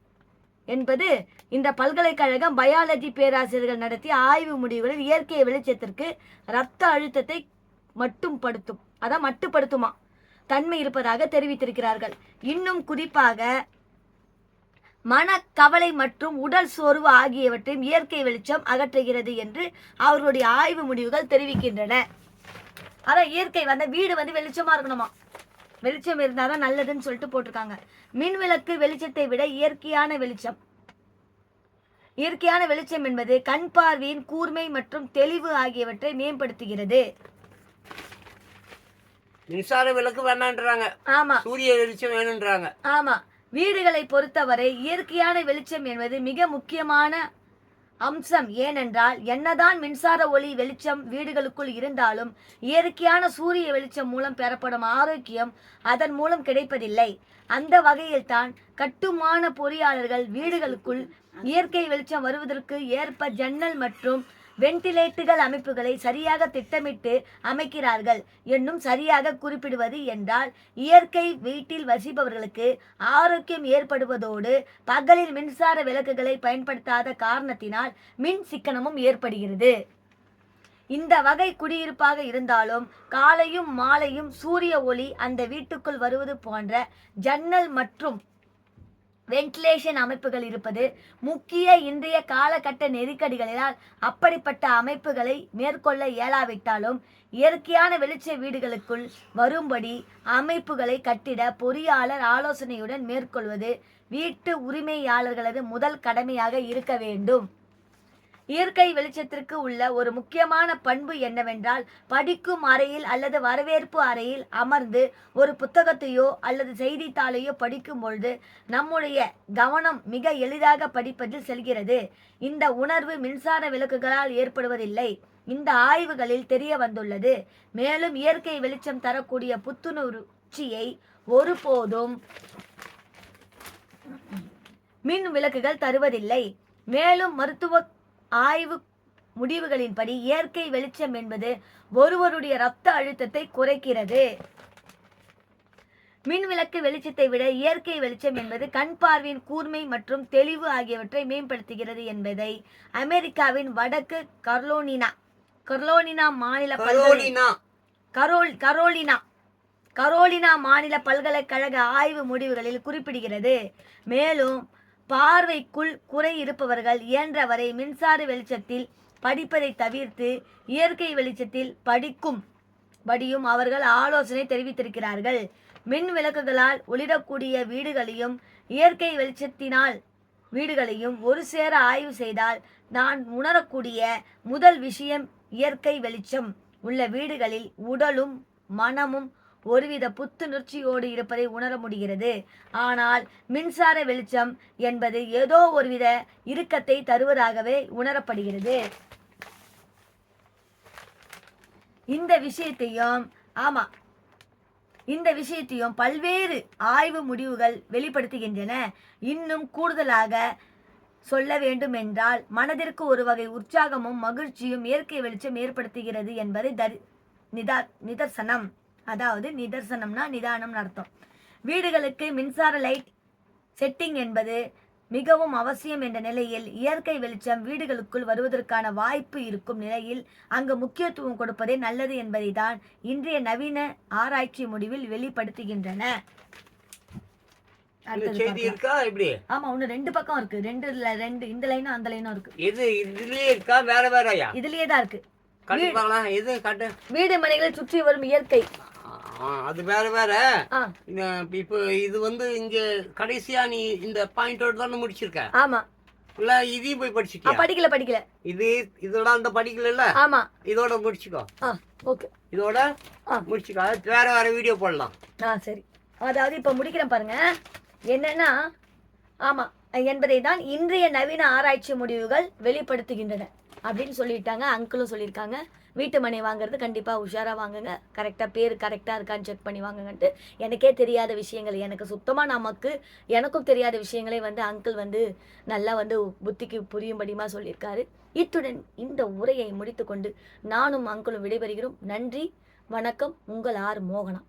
என்பது இந்த பல்கலைக்கழகம் பயாலஜி பேராசிரியர்கள் நடத்திய ஆய்வு முடிவுகளில் இயற்கை வெளிச்சத்திற்கு இரத்த அழுத்தத்தை மட்டுப்படுத்துமா தன்மை இருப்பதாக தெரிவித்திருக்கிறார்கள். இன்னும் குறிப்பாக மனக்கவலை மற்றும் உடல் சோர்வு ஆகியவற்றையும் இயற்கை வெளிச்சம் அகற்றுகிறது என்று அவர்களுடைய ஆய்வு முடிவுகள் தெரிவிக்கின்றன. அதான் இயற்கை வீடு வெளிச்சமா இருக்கணுமா, வெளிச்சம் இருந்தாதான் நல்லதுன்னு சொல்லிட்டு போட்டிருக்காங்க. மின் விளக்கு வெளிச்சத்தை விட இயற்கையான வெளிச்சம் என்பது கண் பார்வையின் கூர்மை மற்றும் தெளிவு ஆகியவற்றை மேம்படுத்துகிறது. மின்சார விளக்கு வேணான்றாங்க. ஆமா, சூரிய வெளிச்சம் வேணுன்றாங்க. ஆமா, வீடுகளை பொறுத்தவரை இயற்கையான வெளிச்சம் என்பது மிக முக்கியமான அம்சம். ஏனென்றால் என்னதான் மின்சார ஒளி வெளிச்சம் வீடுகளுக்குள் இருந்தாலும் இயற்கையான சூரிய வெளிச்சம் மூலம் பெறப்படும் ஆரோக்கியம் அதன் மூலம் கிடைப்பதில்லை. அந்த வகையில் தான் கட்டுமான பொறியாளர்கள் வீடுகளுக்குள் இயற்கை வெளிச்சம் வருவதற்கு ஏற்ப ஜன்னல் மற்றும் வென்டிலேட்டுகள் அமைப்புகளை சரியாக திட்டமிட்டு அமைக்கிறார்கள் என்னும் சரியாக குறிப்பிடுவது என்றால் இயற்கை வீட்டில் வசிப்பவர்களுக்கு ஆரோக்கியம் ஏற்படுவதோடு பகலில் மின்சார விளக்குகளை பயன்படுத்தாத காரணத்தினால் மின் சிக்கனமும் ஏற்படுகிறது. இந்த வகை குடியிருப்பாக இருந்தாலும் காலையும் மாலையும் சூரிய ஒளி அந்த வீட்டுக்குள் வருவது போன்ற ஜன்னல் மற்றும் வென்டிலேஷன் அமைப்புகள் இருப்பது முக்கிய. இன்றைய காலகட்ட நெருக்கடிகளால் அப்படிப்பட்ட அமைப்புகளை மேற்கொள்ள இயலாவிட்டாலும் இயற்கையான வெளிச்ச வீடுகளுக்குள் வரும்படி அமைப்புகளை கட்டிட பொறியாளர் ஆலோசனையுடன் மேற்கொள்வது வீட்டு உரிமையாளர்களது முதல் கடமையாக இருக்க வேண்டும். இயற்கை வெளிச்சத்திற்கு உள்ள ஒரு முக்கியமான பண்பு என்னவென்றால் படிக்கும் அறையில் அல்லது வரவேற்பு அறையில் அமர்ந்து ஒரு புத்தகத்தையோ அல்லது செய்தித்தாளையோ படிக்கும் பொழுது நம்முடைய கவனம் மிக எளிதாக படிப்பதில் செல்கிறது. இந்த உணர்வு மின்சார விளக்குகளால் ஏற்படுவதில்லை. இந்த ஆய்வுகளில் தெரிய வந்துள்ளது. மேலும் இயற்கை வெளிச்சம் தரக்கூடிய புத்துணர்ச்சியை ஒருபோதும் மின் விளக்குகள் தருவதில்லை. மேலும் மருத்துவ ஆய்வு முடிவுகளின்படி இயற்கை வெளிச்சம் என்பது ஒருவருடைய இரத்த அழுத்தத்தை குறைக்கிறது. மின் விளக்கு வெளிச்சத்தை விட இயற்கை வெளிச்சம் என்பது கண் பார்வையின் கூர்மை மற்றும் தெளிவு ஆகியவற்றை மேம்படுத்துகிறது என்பதை அமெரிக்காவின் வடக்கு கரோலினா மாநில பல்கலைக்கழக ஆய்வு முடிவுகளில் குறிப்பிடுகிறது. மேலும் பார்வைக்குள் குறை இருப்பவர்கள் இயன்றவரை மின்சார வெளிச்சத்தில் படிப்பதை தவிர்த்து இயற்கை வெளிச்சத்தில் படிக்கும் அவர்கள் ஆலோசனை தெரிவித்திருக்கிறார்கள். மின் விளக்குகளால் ஒளிரக்கூடிய வீடுகளையும் இயற்கை வெளிச்சத்தினால் வீடுகளையும் ஒரு சேர ஆய்வு செய்தால் நான் உணரக்கூடிய முதல் விஷயம் இயற்கை வெளிச்சம் உள்ள வீடுகளில் உடலும் மனமும் ஒருவித புத்துணர்ச்சியோடு இருப்பதை உணர முடிகிறது. ஆனால் மின்சார வெளிச்சம் என்பது ஏதோ ஒருவித இறுக்கத்தை தருவதாகவே உணரப்படுகிறது. இந்த விஷயத்தையும் பல்வேறு ஆய்வு முடிவுகள் வெளிப்படுத்துகின்றன. இன்னும் கூடுதலாக சொல்ல வேண்டும் என்றால் மனதிற்கு ஒரு வகை உற்சாகமும் மகிழ்ச்சியும் இயற்கை வெளிச்சம் ஏற்படுத்துகிறது என்பதை நிதர்சனம். அதாவது நிதர்சனம்னா நிதானம்னு அர்த்தம். வீடுகளுக்கு மின்சார லைட் செட்டிங் என்பது மிகவும் அவசியம் என்ற நிலையில் இயற்கை வெளிச்சம் வீடுகளுக்குள் வருவதற்கான வாய்ப்பு இருக்கும் நிலையில் அங்கு முக்கியத்துவம் கொடுப்பதே நல்லது என்பதை தான் இன்றைய நவீன ஆராய்ச்சி முடிவில் வெளிப்படுத்துகின்றன. ஆமா, ஒண்ணு ரெண்டு பக்கம் இருக்கு. ரெண்டு இந்த லைனும் அந்த லைனும் இருக்கு. இதுலயே இருக்கா வேற வேறயா? இதுலயே தான் இருக்கு. வீடு மனைகளை சுற்றி வரும் இயற்கை அது வேற வேற. இப்போ இது இங்க கடைசியா நீ இந்த பாயிண்டோட தானே முடிச்சிருக்க. ஆமா, இல்ல இதையும் போய் படிச்சுட்டியா? படிக்கல. இதோட அந்த படிக்கல. ஆமா. இதோட முடிச்சுக்கோ. ஓகே. இதோட முடிச்சுக்கோ. வேற வீடியோ போடலாம். சரி. அதாவது இப்ப முடிக்கிறேன் பாருங்க. என்னன்னா ஆமா என்பதை தான் இன்றைய நவீன ஆராய்ச்சி முடிவுகள் வெளிப்படுத்துகின்றன அப்படின்னு சொல்லிட்டாங்க. அங்கிளும் சொல்லியிருக்காங்க. வீட்டு மனை வாங்குறது கண்டிப்பாக உஷாராக வாங்குங்க. கரெக்டாக பேர் கரெக்டாக இருக்கான்னு செக் பண்ணி வாங்குங்கன்ட்டு. எனக்கே தெரியாத விஷயங்கள், எனக்கு சுத்தமாக எனக்கும் தெரியாத விஷயங்களே அங்கிள் நல்லா புத்திக்கு புரியும்படிமா சொல்லியிருக்காரு. இத்துடன் இந்த உரையை முடித்துக்கொண்டு நானும் அங்கிளும் விடைபெறுகிறோம். நன்றி, வணக்கம். உங்கள் ஆர் மோகனா.